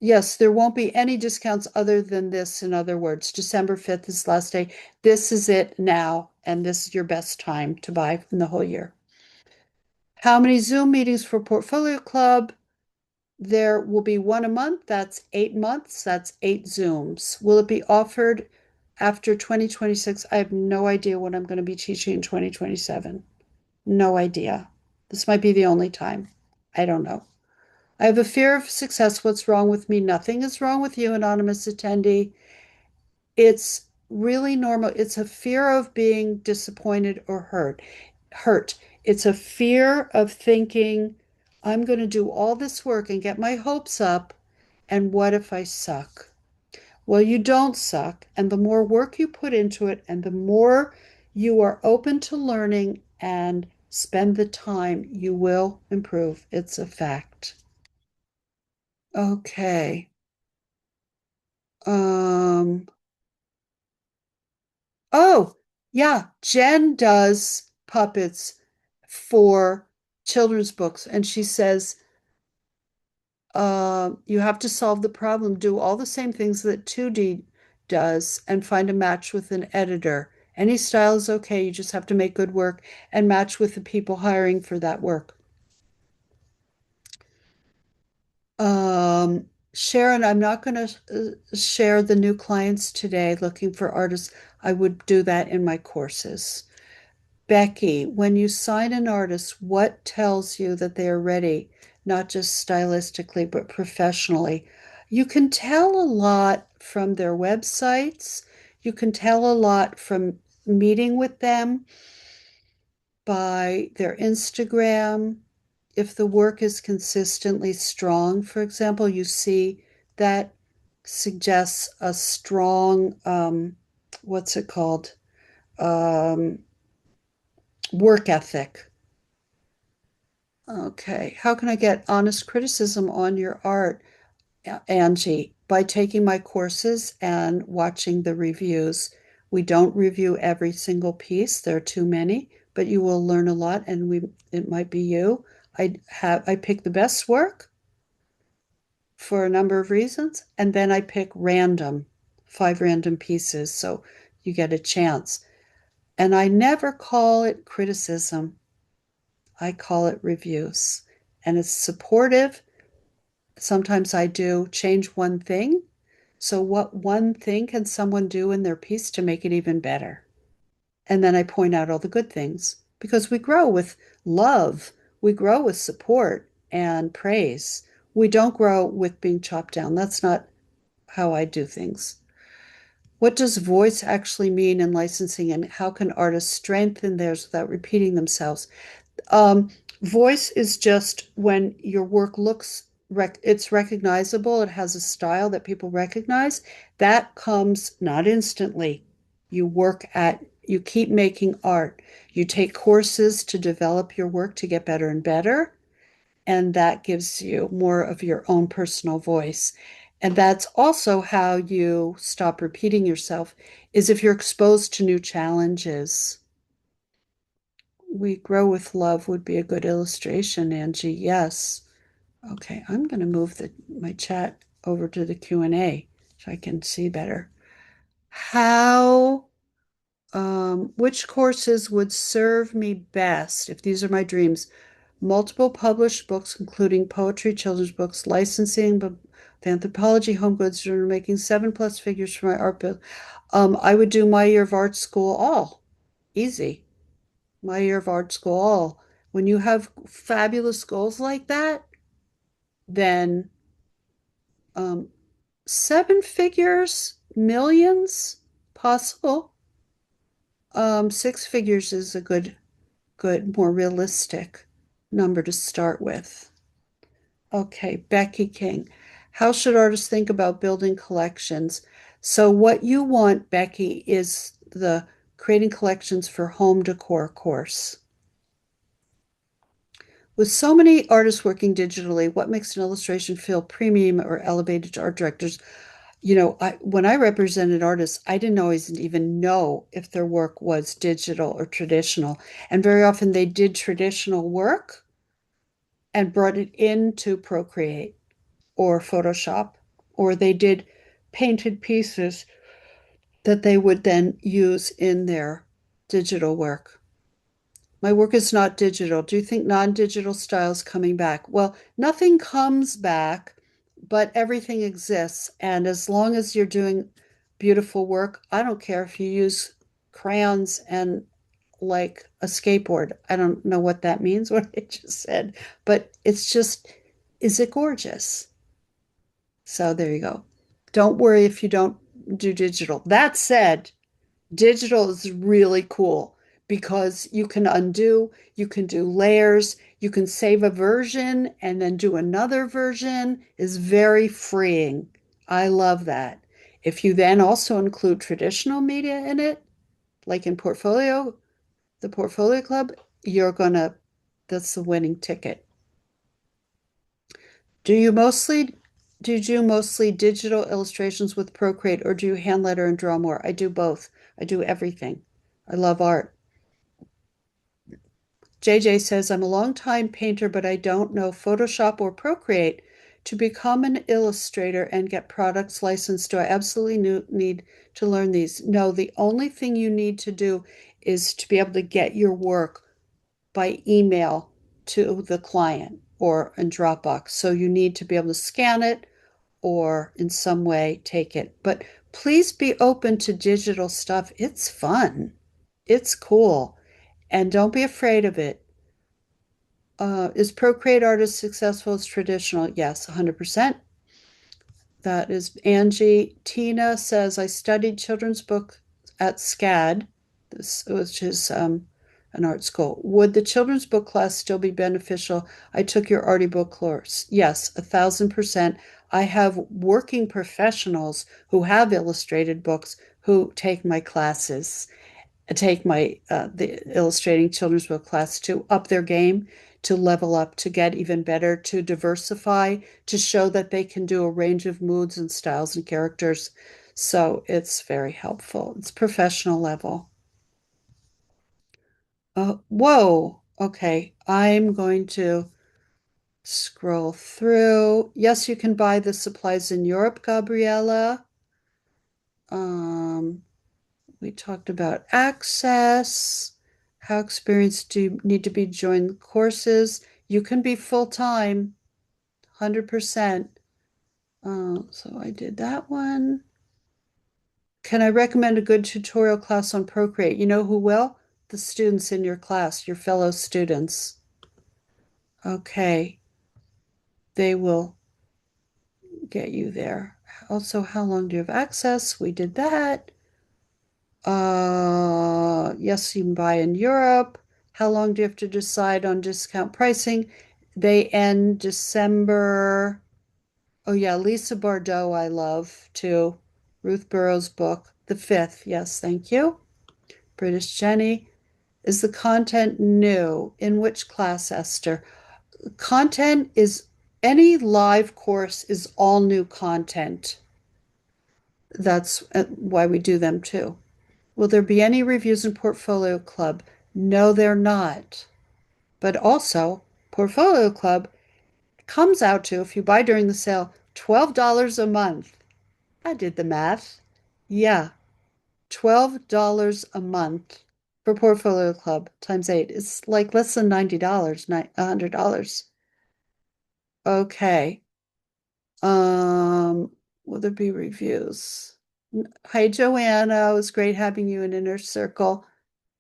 Yes, there won't be any discounts other than this. In other words, December 5th is last day. This is it now, and this is your best time to buy in the whole year. How many Zoom meetings for Portfolio Club? There will be one a month. That's 8 months. That's 8 Zooms. Will it be offered after 2026? I have no idea what I'm going to be teaching in 2027. No idea. This might be the only time. I don't know. I have a fear of success. What's wrong with me? Nothing is wrong with you, anonymous attendee. It's really normal. It's a fear of being disappointed or hurt. It's a fear of thinking, I'm going to do all this work and get my hopes up, and what if I suck? Well, you don't suck. And the more work you put into it, and the more you are open to learning and spend the time, you will improve. It's a fact. Okay. Um, oh, yeah, Jen does puppets for children's books, and she says, you have to solve the problem, do all the same things that 2D does, and find a match with an editor. Any style is okay. You just have to make good work and match with the people hiring for that work. Sharon, I'm not going to share the new clients today looking for artists. I would do that in my courses. Becky, when you sign an artist, what tells you that they are ready, not just stylistically, but professionally? You can tell a lot from their websites. You can tell a lot from meeting with them by their Instagram. If the work is consistently strong, for example, you see that suggests a strong, what's it called? Um, Work ethic. Okay. How can I get honest criticism on your art, Angie? By taking my courses and watching the reviews. We don't review every single piece. There are too many, but you will learn a lot and it might be you. I pick the best work for a number of reasons, and then I pick random, 5 random pieces, so you get a chance. And I never call it criticism. I call it reviews. And it's supportive. Sometimes I do change one thing. So, what one thing can someone do in their piece to make it even better? And then I point out all the good things because we grow with love, we grow with support and praise. We don't grow with being chopped down. That's not how I do things. What does voice actually mean in licensing, and how can artists strengthen theirs without repeating themselves? Um, Voice is just when your work looks it's recognizable, it has a style that people recognize. That comes not instantly. You keep making art. You take courses to develop your work to get better and better, and that gives you more of your own personal voice. And that's also how you stop repeating yourself, is if you're exposed to new challenges. We grow with love would be a good illustration, Angie. Yes. Okay, I'm going to move my chat over to the Q&A so I can see better. How, which courses would serve me best if these are my dreams? Multiple published books, including poetry, children's books, licensing, the anthropology, home goods, journal making, 7+ figures for my art bill. I would do my year of art school all. Easy. My year of art school all. When you have fabulous goals like that, then 7 figures, millions, possible. 6 figures is a good, more realistic number to start with. Okay, Becky King. How should artists think about building collections? So what you want, Becky, is the creating collections for home decor course. With so many artists working digitally, what makes an illustration feel premium or elevated to art directors? When I represented artists, I didn't always even know if their work was digital or traditional. And very often they did traditional work and brought it into Procreate or Photoshop, or they did painted pieces that they would then use in their digital work. My work is not digital. Do you think non-digital style is coming back? Well, nothing comes back, but everything exists. And as long as you're doing beautiful work, I don't care if you use crayons and like a skateboard. I don't know what that means, what I just said, but Is it gorgeous? So there you go. Don't worry if you don't do digital. That said, digital is really cool because you can undo, you can do layers, you can save a version and then do another version is very freeing. I love that. If you then also include traditional media in it, like in Portfolio, the Portfolio Club, you're gonna, that's the winning ticket. Do you mostly do you do mostly digital illustrations with Procreate or do you hand letter and draw more? I do both. I do everything. I love art. JJ says, I'm a long-time painter, but I don't know Photoshop or Procreate. To become an illustrator and get products licensed, do I absolutely need to learn these? No, the only thing you need to do is to be able to get your work by email to the client or in Dropbox. So you need to be able to scan it or in some way take it. But please be open to digital stuff. It's fun. It's cool. And don't be afraid of it. Is Procreate art as successful as traditional? Yes, 100%. That is Angie. Tina says, I studied children's book at SCAD, which is an art school. Would the children's book class still be beneficial? I took your arty book course. Yes, 1,000%. I have working professionals who have illustrated books who take my classes, take my the illustrating children's book class to up their game, to level up, to get even better, to diversify, to show that they can do a range of moods and styles and characters. So it's very helpful. It's professional level. Whoa. Okay. I'm going to scroll through. Yes, you can buy the supplies in Europe, Gabriella. Um, We talked about access. How experienced do you need to be to join the courses? You can be full time, 100%. So I did that one. Can I recommend a good tutorial class on Procreate? You know who will? The students in your class, your fellow students. Okay, they will get you there. Also, how long do you have access? We did that. Yes, you can buy in Europe. How long do you have to decide on discount pricing? They end December. Oh, yeah, Lisa Bardot, I love too. Ruth Burroughs' book, The Fifth. Yes, thank you. British Jenny. Is the content new? In which class, Esther? Content is any live course is all new content. That's why we do them too. Will there be any reviews in Portfolio Club? No, they're not. But also, Portfolio Club comes out to, if you buy during the sale, $12 a month. I did the math. Yeah, $12 a month for Portfolio Club times 8. It's like less than $90, $100. Okay. Um, will there be reviews? Hi, Joanna. It was great having you in Inner Circle.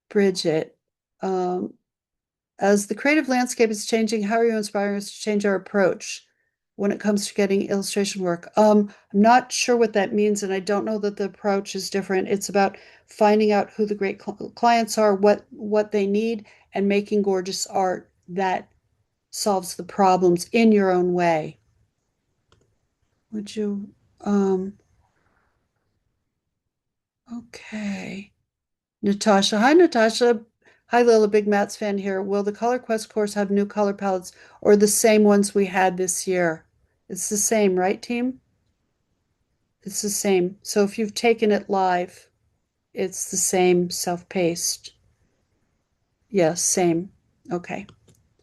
Bridget, um, as the creative landscape is changing, how are you inspiring us to change our approach when it comes to getting illustration work? I'm not sure what that means, and I don't know that the approach is different. It's about finding out who the great clients are, what they need, and making gorgeous art that solves the problems in your own way. Would you? Okay. Natasha. Hi, Natasha. Hi, Lilla. Big Mats fan here. Will the Color Quest course have new color palettes or the same ones we had this year? It's the same, right, team? It's the same. So if you've taken it live, it's the same self-paced. Yes, same. Okay.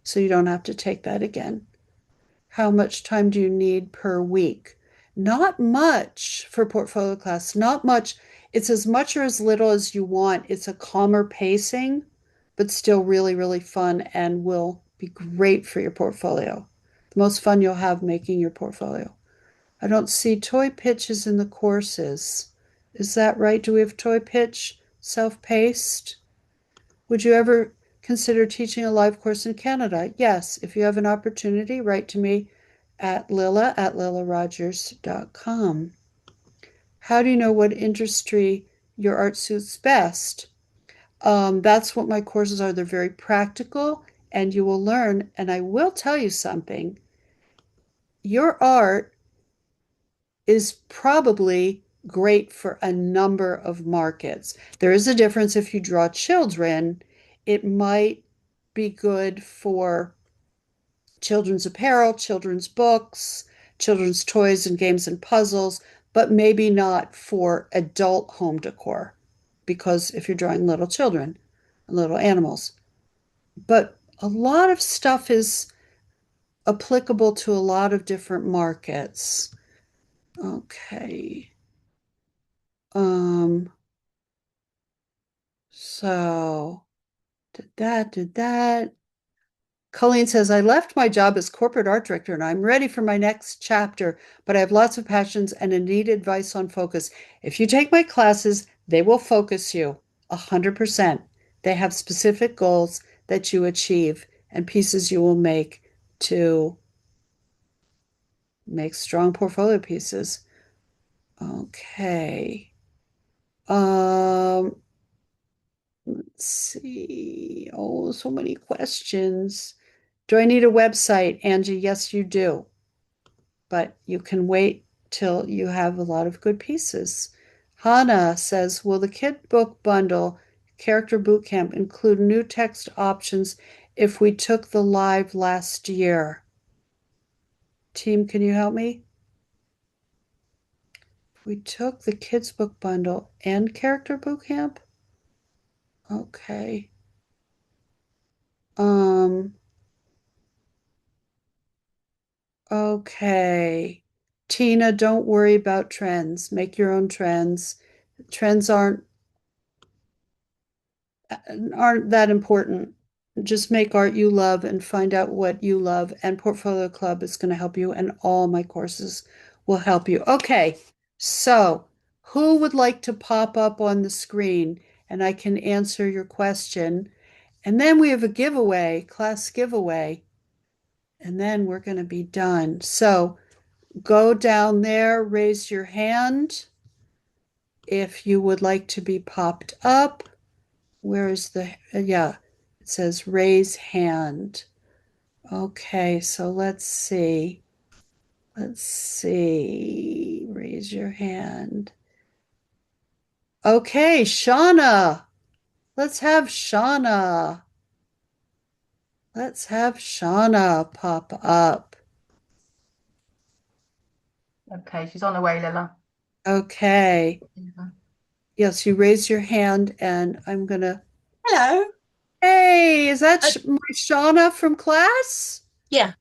So you don't have to take that again. How much time do you need per week? Not much for portfolio class, not much. It's as much or as little as you want. It's a calmer pacing, but still really, really fun and will be great for your portfolio. The most fun you'll have making your portfolio. I don't see toy pitches in the courses. Is that right? Do we have toy pitch self-paced? Would you ever consider teaching a live course in Canada? Yes, if you have an opportunity, write to me at lillarogers.com. How do you know what industry your art suits best? That's what my courses are. They're very practical, and you will learn. And I will tell you something, your art is probably great for a number of markets. There is a difference if you draw children, it might be good for children's apparel, children's books, children's toys and games and puzzles, but maybe not for adult home decor, because if you're drawing little children and little animals. But a lot of stuff is applicable to a lot of different markets. Okay. Um, so did that. Colleen says, I left my job as corporate art director and I'm ready for my next chapter, but I have lots of passions and a need advice on focus. If you take my classes, they will focus you 100%. They have specific goals that you achieve and pieces you will make to make strong portfolio pieces. Okay. Um, let's see. Oh, so many questions. Do I need a website, Angie? Yes, you do. But you can wait till you have a lot of good pieces. Hannah says, will the kid book bundle character bootcamp include new text options if we took the live last year? Team, can you help me? We took the kids book bundle and character bootcamp? Okay. Um, okay. Tina, don't worry about trends. Make your own trends. Trends aren't that important. Just make art you love and find out what you love. And Portfolio Club is going to help you, and all my courses will help you. Okay, so who would like to pop up on the screen and I can answer your question? And then we have a giveaway, class giveaway, and then we're going to be done. So go down there, raise your hand if you would like to be popped up. Where is the, yeah, it says raise hand. Okay, so let's see. Let's see. Raise your hand. Okay, Shauna. Let's have Shauna. Let's have Shauna pop up. Okay, she's on the way, Lilla. Okay. Mhm. Yes, you raise your hand and I'm gonna. Hello. Hey, is that Uh, my Shauna from class? yeah,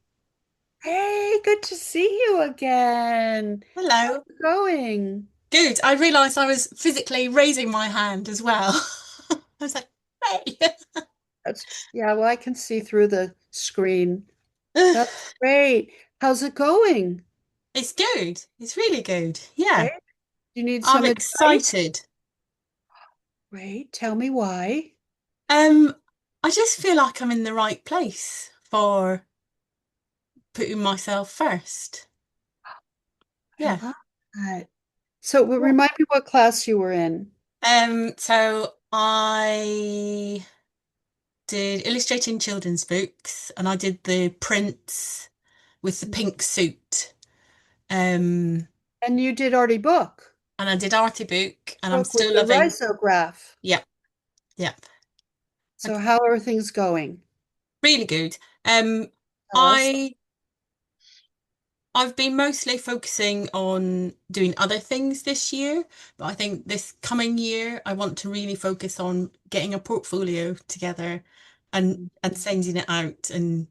Hey, good to see you again. How's hello. it going? Good. I realised I was physically raising my hand as well. I was like, hey. Yeah, well, I can see through the screen. That's great. How's it going? It's good. It's really good. Yeah. Okay. Do you need I'm some advice? excited. Great. Tell me why. Um, I just feel like I'm in the right place for putting myself first. I Yeah. love that. So, Yeah. remind me what class you were in. So I did illustrating children's books and I did the prints with the pink suit. Um, And you did already book. and I did Arty book and I'm Book with still the loving. risograph. Yep, yep. So, how are things going? Really good. Um, Tell us. I I've been mostly focusing on doing other things this year, but I think this coming year I want to really focus on getting a portfolio together and sending it out and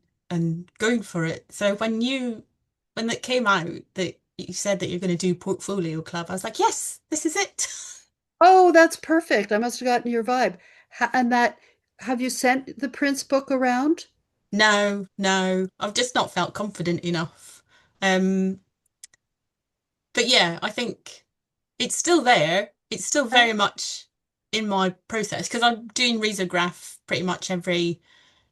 going for it. So when it came out that you said that you're going to do portfolio club, I was like, yes, this is it. Oh, that's perfect. I must have gotten your vibe. And that, have you sent the Prince book around? No, no, I've just not felt confident enough. Um, but yeah, I think it's still there. It's still Okay. very much in my process because I'm doing risograph pretty much every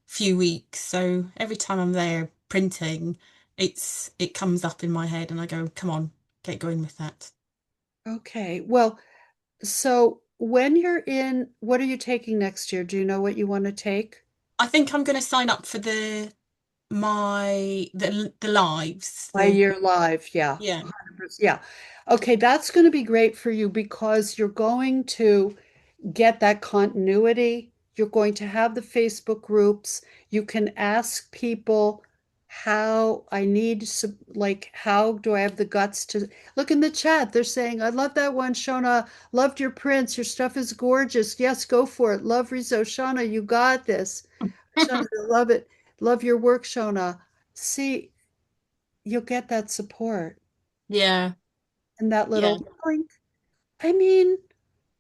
few weeks. So every time I'm there printing, it comes up in my head and I go, come on, get going with that. Okay. Well, so when you're in, what are you taking next year? Do you know what you want to take? I think I'm going to sign up for the lives, By the year live, yeah. yeah, 100%. Yeah. Okay, that's going to be great for you because you're going to get that continuity. You're going to have the Facebook groups. You can ask people how I need, like, how do I have the guts to look in the chat? They're saying, I love that one, Shona. Loved your prints. Your stuff is gorgeous. Yes, go for it. Love Rizzo. Shona, you got this. Shona, I love it. Love your work, Shona. See, you'll get that support yeah, and that yeah, little blink. I mean,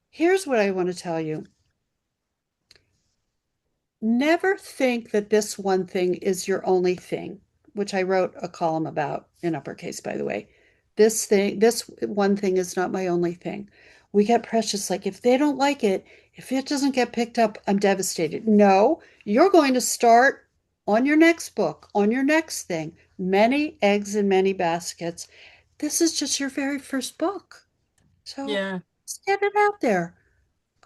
here's what I want to tell you. Never think that this one thing is your only thing, which I wrote a column about in uppercase, by the way. This one thing is not my only thing. We get precious, like if they don't like it, if it doesn't get picked up, I'm devastated. No, you're going to start on your next book, on your next thing. Many eggs in many baskets. This is just your very first book. So yeah. let's get it out there.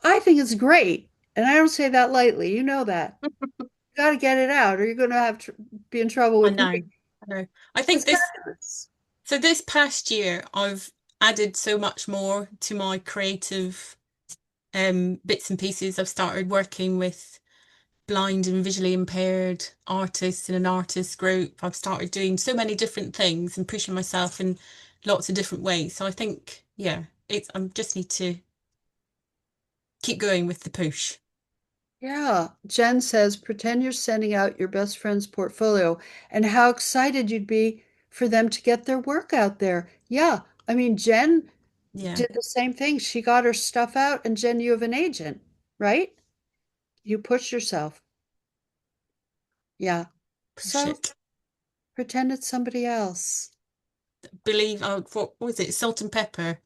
I think it's great. And I don't say that lightly. You know that. You got to get it out or you're going to have to be in trouble I with me. know, I know. I think It's this fabulous. so this past year I've added so much more to my creative bits and pieces. I've started working with blind and visually impaired artists in an artist group. I've started doing so many different things and pushing myself in lots of different ways. So I think, yeah, it's I just need to keep going with the push. Yeah. Jen says, pretend you're sending out your best friend's portfolio and how excited you'd be for them to get their work out there. Yeah. I mean, Jen Yeah, did the same thing. She got her stuff out, and Jen, you have an agent, right? You push yourself. Yeah. push So it. pretend it's somebody else. Believe, oh, what was it? Salt and Pepper.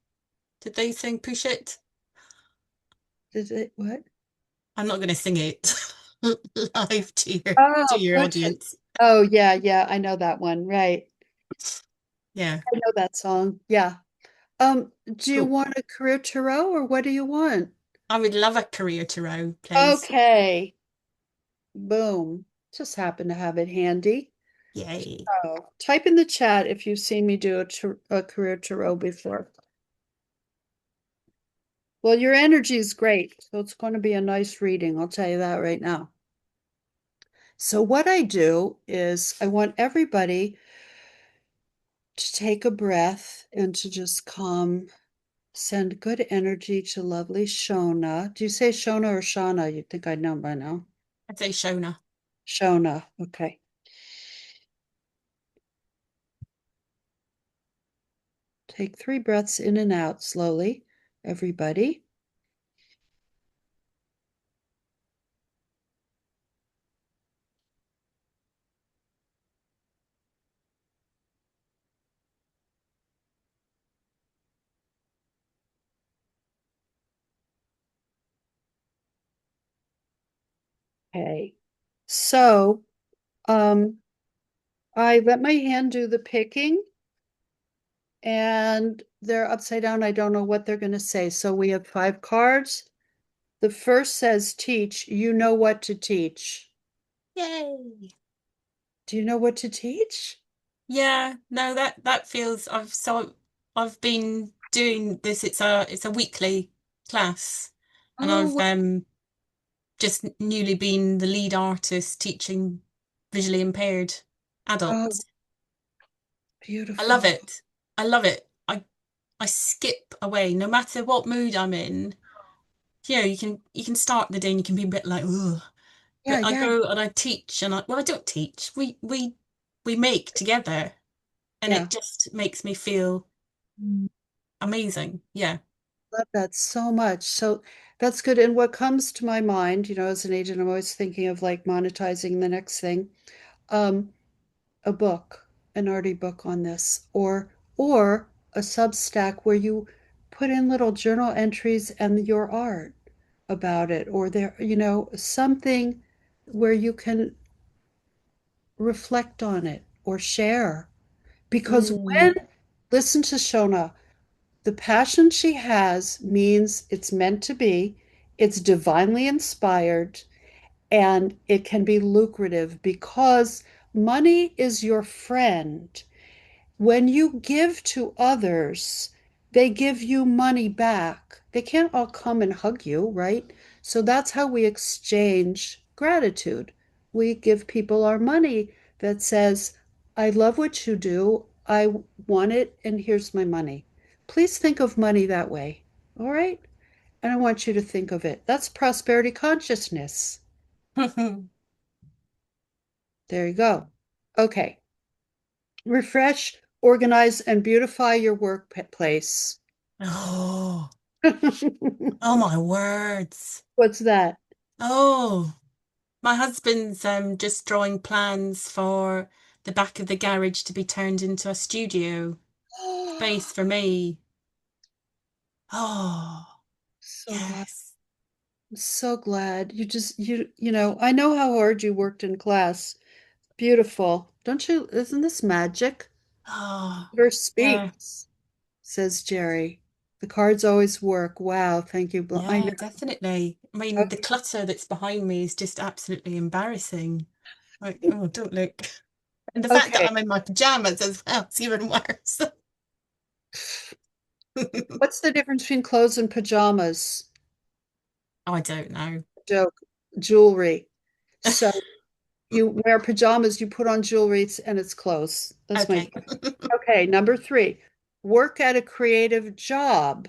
Did they sing Push It? Did it, what? I'm not going to sing it live to Oh, your push it. audience. Oh, yeah, yeah, I know that one. Right. Yeah. I know that song. Yeah. Do you Oh, want a career tarot or what do you want? I would love a career tarot, please. Okay. Boom. Just happen to have it handy. Yay. Oh, type in the chat if you've seen me do a career tarot before. Well, your energy is great, so it's going to be a nice reading. I'll tell you that right now. So what I do is I want everybody to take a breath and to just calm, send good energy to lovely Shona. Do you say Shona or Shauna? You'd think I'd know by now. I'd say Shona. Shona. Okay. Take 3 breaths in and out slowly, everybody. Okay. So, um, I let my hand do the picking and they're upside down. I don't know what they're going to say. So we have 5 cards. The first says teach. You know what to teach. Yay. Do you know what to teach? Yeah, no, that feels I've been doing this. It's a weekly class, and I've Oh, just newly been the lead artist teaching visually impaired oh, adults. I love beautiful. it. I love it. I skip away no matter what mood I'm in. You know, you can start the day and you can be a bit like, ugh. Yeah, But I yeah, go and I teach and I don't teach. We make together and yeah. it just makes me feel Mm. amazing. Yeah. Love that so much. So that's good. And what comes to my mind, as an agent, I'm always thinking of like monetizing the next thing. Um, a book, an arty book on this, or a Substack where you put in little journal entries and your art about it, or something where you can reflect on it or share. Because Mm. listen to Shona, the passion she has means it's meant to be, it's divinely inspired, and it can be lucrative because money is your friend. When you give to others, they give you money back. They can't all come and hug you, right? So that's how we exchange gratitude. We give people our money that says, I love what you do. I want it, and here's my money. Please think of money that way. All right? And I want you to think of it. That's prosperity consciousness. There you go. Okay. Refresh, organize, and beautify your workplace. Oh, oh my words. What's that? Oh, my husband's just drawing plans for the back of the garage to be turned into a studio space for me. Oh, So glad. yes. I'm so glad. I know how hard you worked in class. Beautiful. Don't you? Isn't this magic? Oh, Verse yeah. speaks, says Jerry. The cards always work. Wow, thank you. I know. Yeah, definitely. I mean, the Okay. clutter that's behind me is just absolutely embarrassing. Like, oh, don't look. And the fact that Okay. I'm in my pajamas as well is even worse. What's the difference between clothes and pajamas? I don't know. Joke. Jewelry. So you wear pajamas, you put on jewelry, and it's clothes. That's my Okay. joke. Okay, number three. Work at a creative job,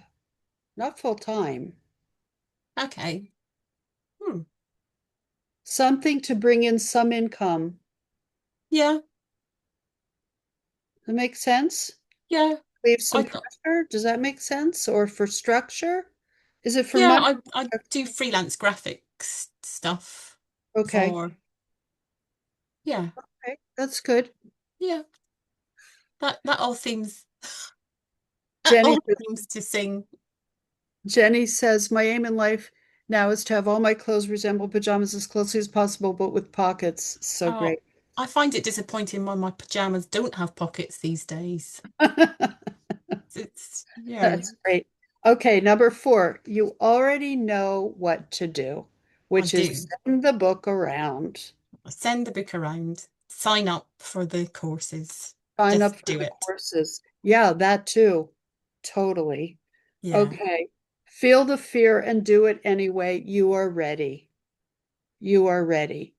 not full time. Okay. Hmm. Something to bring in some income. Yeah. That makes sense? Yeah. Leave some I got, pressure. Does that make sense? Or for structure? Is it for yeah, money? I do freelance graphics stuff Okay. for, yeah. Okay, that's good. Yeah. That all seems, that Jenny all seems to sing. Jenny says, my aim in life now is to have all my clothes resemble pajamas as closely as possible, but with pockets. So Oh, great. I find it disappointing when my pajamas don't have pockets these days. Yeah, That's great. Okay, number four, you already know what to do, I which is do. send the book around. I send the book around, sign up for the courses. Sign Just up for do the it. courses. Yeah, that too. Totally. Yeah. Okay. Feel the fear and do it anyway. You are ready. You are ready.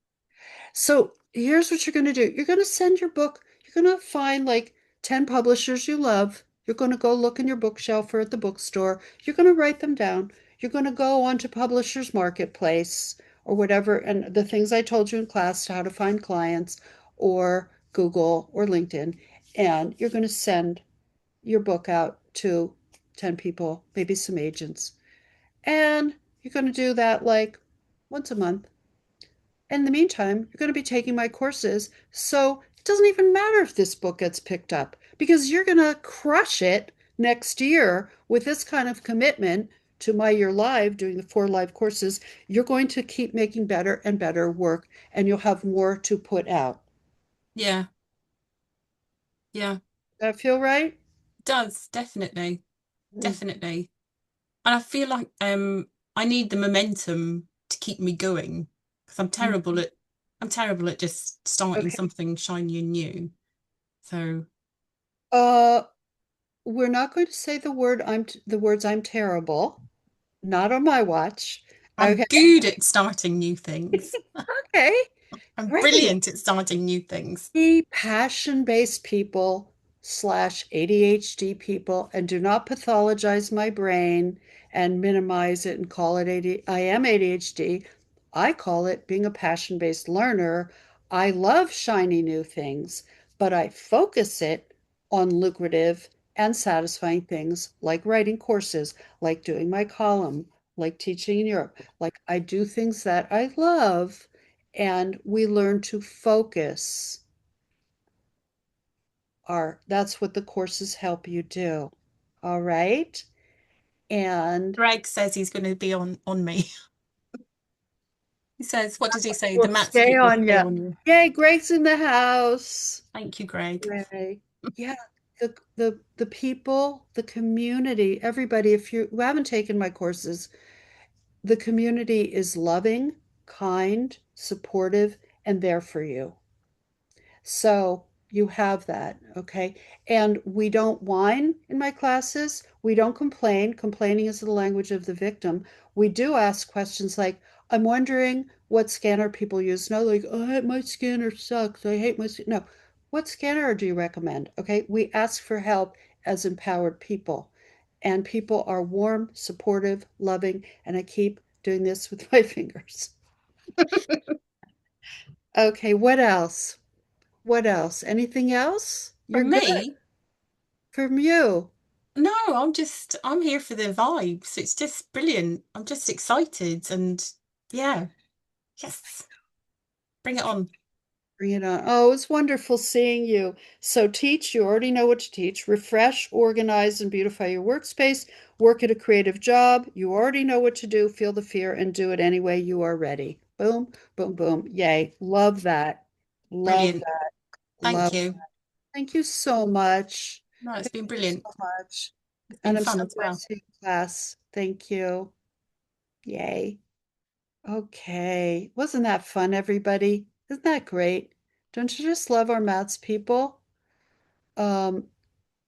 So here's what you're going to do. You're going to send your book. You're going to find like 10 publishers you love. You're going to go look in your bookshelf or at the bookstore. You're going to write them down. You're going to go onto Publishers Marketplace or whatever, and the things I told you in class, how to find clients, or Google or LinkedIn, and you're going to send your book out to 10 people, maybe some agents. And you're going to do that like once a month. In the meantime, you're going to be taking my courses. So it doesn't even matter if this book gets picked up because you're going to crush it next year with this kind of commitment to my year live, doing the 4 live courses. You're going to keep making better and better work, and you'll have more to put out. Yeah. Yeah. Does that feel right? Does, definitely. Mm. Definitely. And I feel like I need the momentum to keep me going because I'm terrible at just starting Okay. something shiny and new. So Uh, we're not going to say the words I'm terrible. Not on my watch. I'm Okay. good at starting new things. Okay. I'm Great. brilliant at starting new things. Be passion-based people slash ADHD people and do not pathologize my brain and minimize it and call it AD. I am ADHD. I call it being a passion-based learner. I love shiny new things, but I focus it on lucrative and satisfying things like writing courses, like doing my column, like teaching in Europe. Like I do things that I love, and we learn to focus that's what the courses help you do. All right. And Greg says he's going to be on me. He says, what did he say? The we'll maths stay group will on stay you. on you. Yay, Greg's in the house. Thank you, Greg. Yay. Yeah, the people, the community, everybody, if you who haven't taken my courses, the community is loving, kind, supportive, and there for you. So you have that, okay? And we don't whine in my classes. We don't complain. Complaining is the language of the victim. We do ask questions like, I'm wondering what scanner people use. No, like, oh, my scanner sucks. I hate my No. What scanner do you recommend? Okay. We ask for help as empowered people. And people are warm, supportive, loving, and I keep doing this with my fingers. Okay, what else? What else? Anything else? For You're good me, from you. no, I'm here for the vibes. It's just brilliant. I'm just excited and yeah, yes, bring it on. Bring it on. Oh, it's wonderful seeing you. So teach, you already know what to teach. Refresh, organize, and beautify your workspace. Work at a creative job. You already know what to do. Feel the fear and do it anyway. You are ready. Boom, boom, boom. Yay. Love that. Love Brilliant. that. Thank Love. you. Thank you so much. No, it's Thank been you brilliant. so much. It's And been I'm fun so as glad to well. see you in class. Thank you. Yay. Okay. Wasn't that fun, everybody? Isn't that great? Don't you just love our maths people? Um,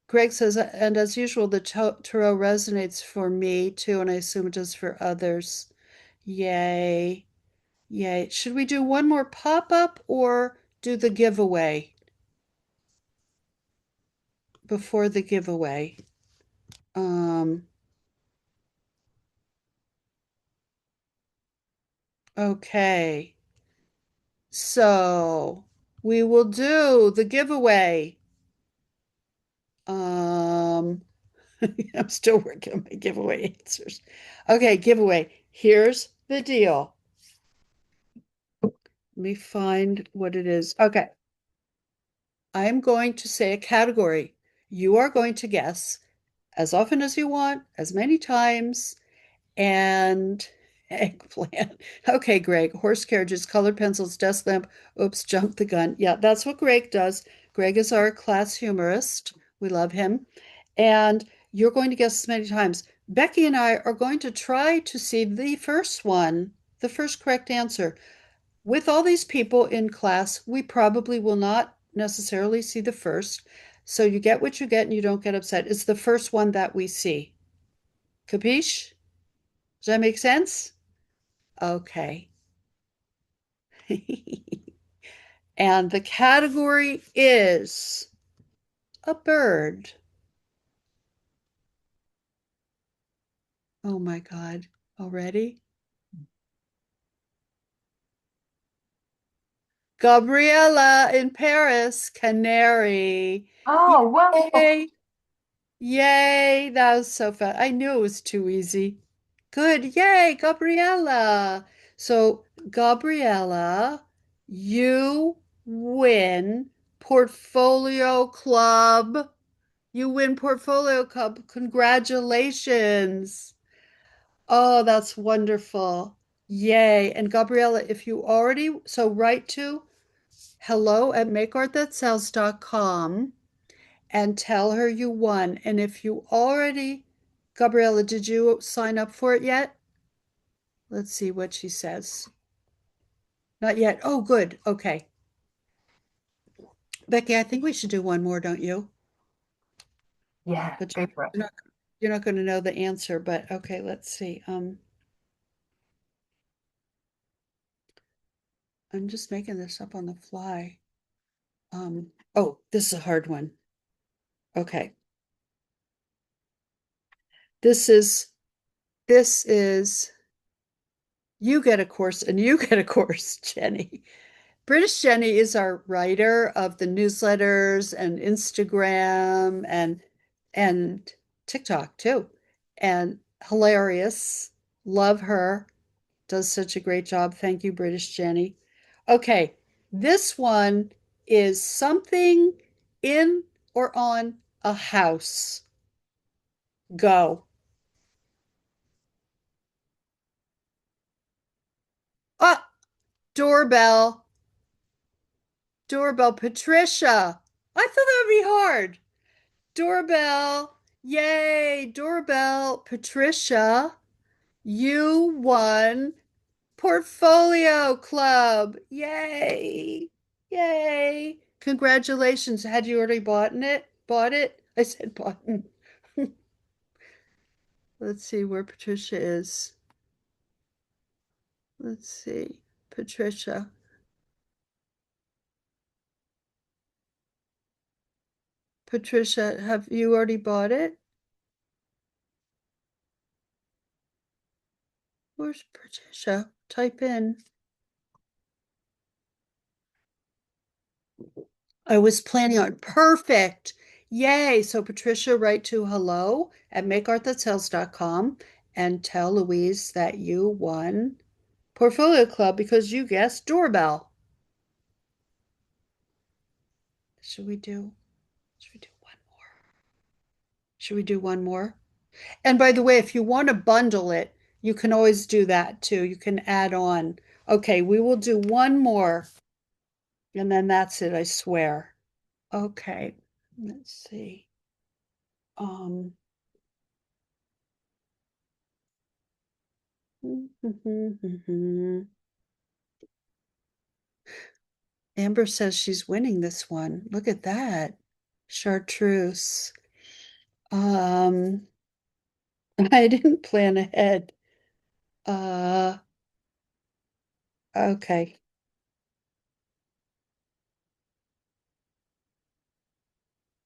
Greg says, and as usual, the tarot resonates for me too, and I assume it does for others. Yay. Yay. Should we do one more pop-up or do the giveaway before the giveaway? Um, okay. So we will do the giveaway. Um, I'm still working on my giveaway answers. Okay, giveaway. Here's the deal. Let me find what it is. Okay, I'm going to say a category. You are going to guess as often as you want, as many times, and eggplant. Okay, Greg. Horse carriages, colored pencils, desk lamp. Oops, jumped the gun. Yeah, that's what Greg does. Greg is our class humorist. We love him. And you're going to guess as many times. Becky and I are going to try to see the first one, the first correct answer. With all these people in class, we probably will not necessarily see the first. So you get what you get and you don't get upset. It's the first one that we see. Capiche? Does that make sense? Okay. And the category is a bird. Oh my God. Already? Gabriella in Paris, Canary. Oh, wow. Yay! Yay! That was so fun. I knew it was too easy. Good. Yay, Gabriella. So, Gabriella, you win Portfolio Club. You win Portfolio Club. Congratulations. Oh, that's wonderful. Yay. And Gabriella, if you already, so write to hello@makeartthatsells.com and tell her you won. And if you already, Gabriella, did you sign up for it yet? Let's see what she says. Not yet. Oh, good. Okay. Becky, I think we should do one more, don't you? Yeah, But go for it. you're not you're not going to know the answer, but okay, let's see. I'm just making this up on the fly. Oh, this is a hard one. Okay. This is this is you get a course and you get a course, Jenny. British Jenny is our writer of the newsletters and Instagram and TikTok too. And hilarious. Love her. Does such a great job. Thank you, British Jenny. Okay, this one is something in or on a house. Go. Ah, doorbell. Doorbell. Patricia. I thought that would be hard. Doorbell. Yay, doorbell. Patricia, you won Portfolio Club. Yay. Yay. Congratulations. Had you already bought it? Bought it? I said bought. Let's see where Patricia is. Let's see. Patricia. Patricia, have you already bought it? Where's Patricia? Type in. I was planning on perfect. Yay. So Patricia, write to hello@makeart.sales.com and tell Louise that you won Portfolio Club because you guessed doorbell. Should we do should we do one more? Should we do one more? And by the way, if you want to bundle it, you can always do that too. You can add on. Okay, we will do one more and then that's it, I swear. Okay, let's see. Um, Amber says she's winning this one. Look at that. Chartreuse. Um, I didn't plan ahead. Uh, okay.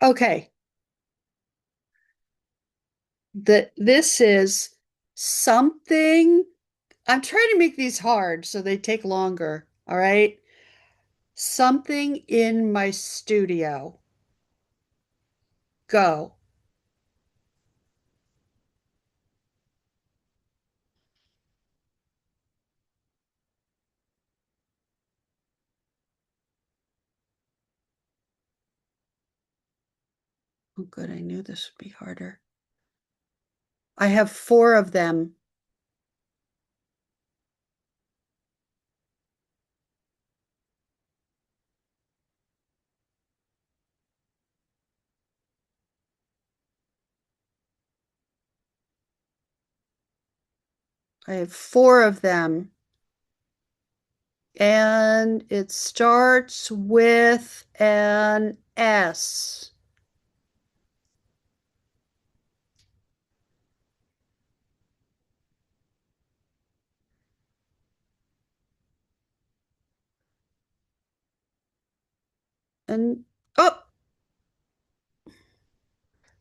Okay. This is something. I'm trying to make these hard so they take longer. All right. Something in my studio. Go. Oh, good. I knew this would be harder. I have four of them. I have four of them. And it starts with an S. And oh,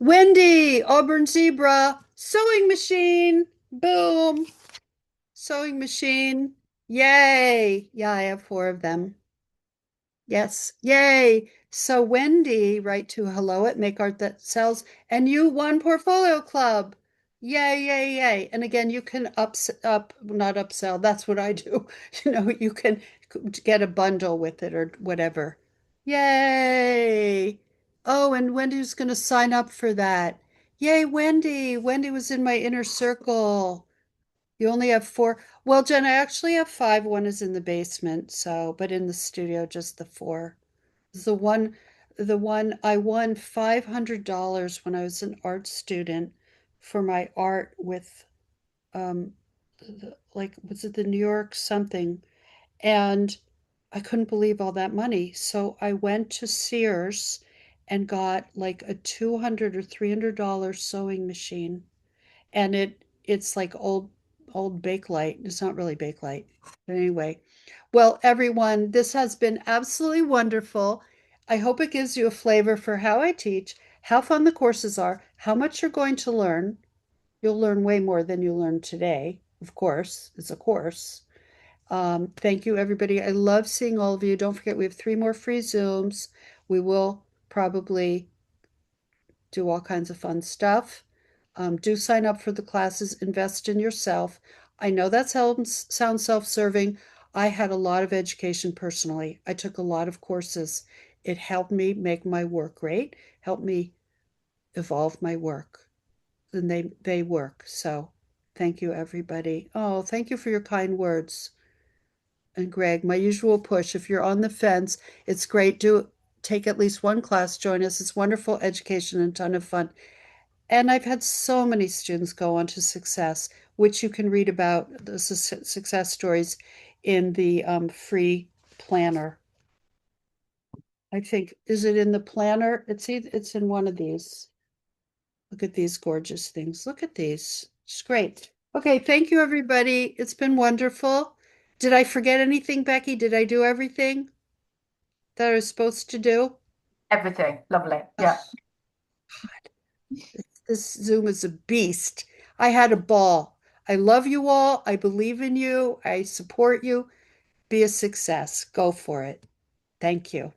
Wendy, Auburn Zebra, sewing machine. Boom. Sewing machine. Yay. Yeah, I have four of them. Yes. Yay. So Wendy, write to hello at Make Art That Sells, and you won Portfolio Club. Yay, yay, yay. And again, you can not upsell. That's what I do. You can get a bundle with it or whatever. Yay. Oh, and Wendy's going to sign up for that. Yay, Wendy. Wendy was in my inner circle. You only have four. Well, Jen, I actually have five. One is in the basement, so, but in the studio, just the four. The one I won $500 when I was an art student for my art with, like, was it the New York something? And I couldn't believe all that money. So I went to Sears and got like a 200 or $300 sewing machine and it's like old Bakelite. It's not really Bakelite. But anyway, well, everyone, this has been absolutely wonderful. I hope it gives you a flavor for how I teach, how fun the courses are, how much you're going to learn. You'll learn way more than you learned today. Of course, it's a course. Thank you, everybody. I love seeing all of you. Don't forget, we have 3 more free Zooms. We will probably do all kinds of fun stuff. Do sign up for the classes, invest in yourself. I know that sounds self-serving. I had a lot of education personally. I took a lot of courses. It helped me make my work great, helped me evolve my work, and they work. So thank you, everybody. Oh, thank you for your kind words. And Greg, my usual push. If you're on the fence, it's great. take at least one class, join us. It's wonderful education and a ton of fun. And I've had so many students go on to success, which you can read about the success stories in the free planner. I think, is it in the planner? It's in one of these. Look at these gorgeous things. Look at these. It's great. Okay, thank you, everybody. It's been wonderful. Did I forget anything, Becky? Did I do everything that I was supposed to do? Everything. Lovely. Yeah. This Zoom is a beast. I had a ball. I love you all. I believe in you. I support you. Be a success. Go for it. Thank you.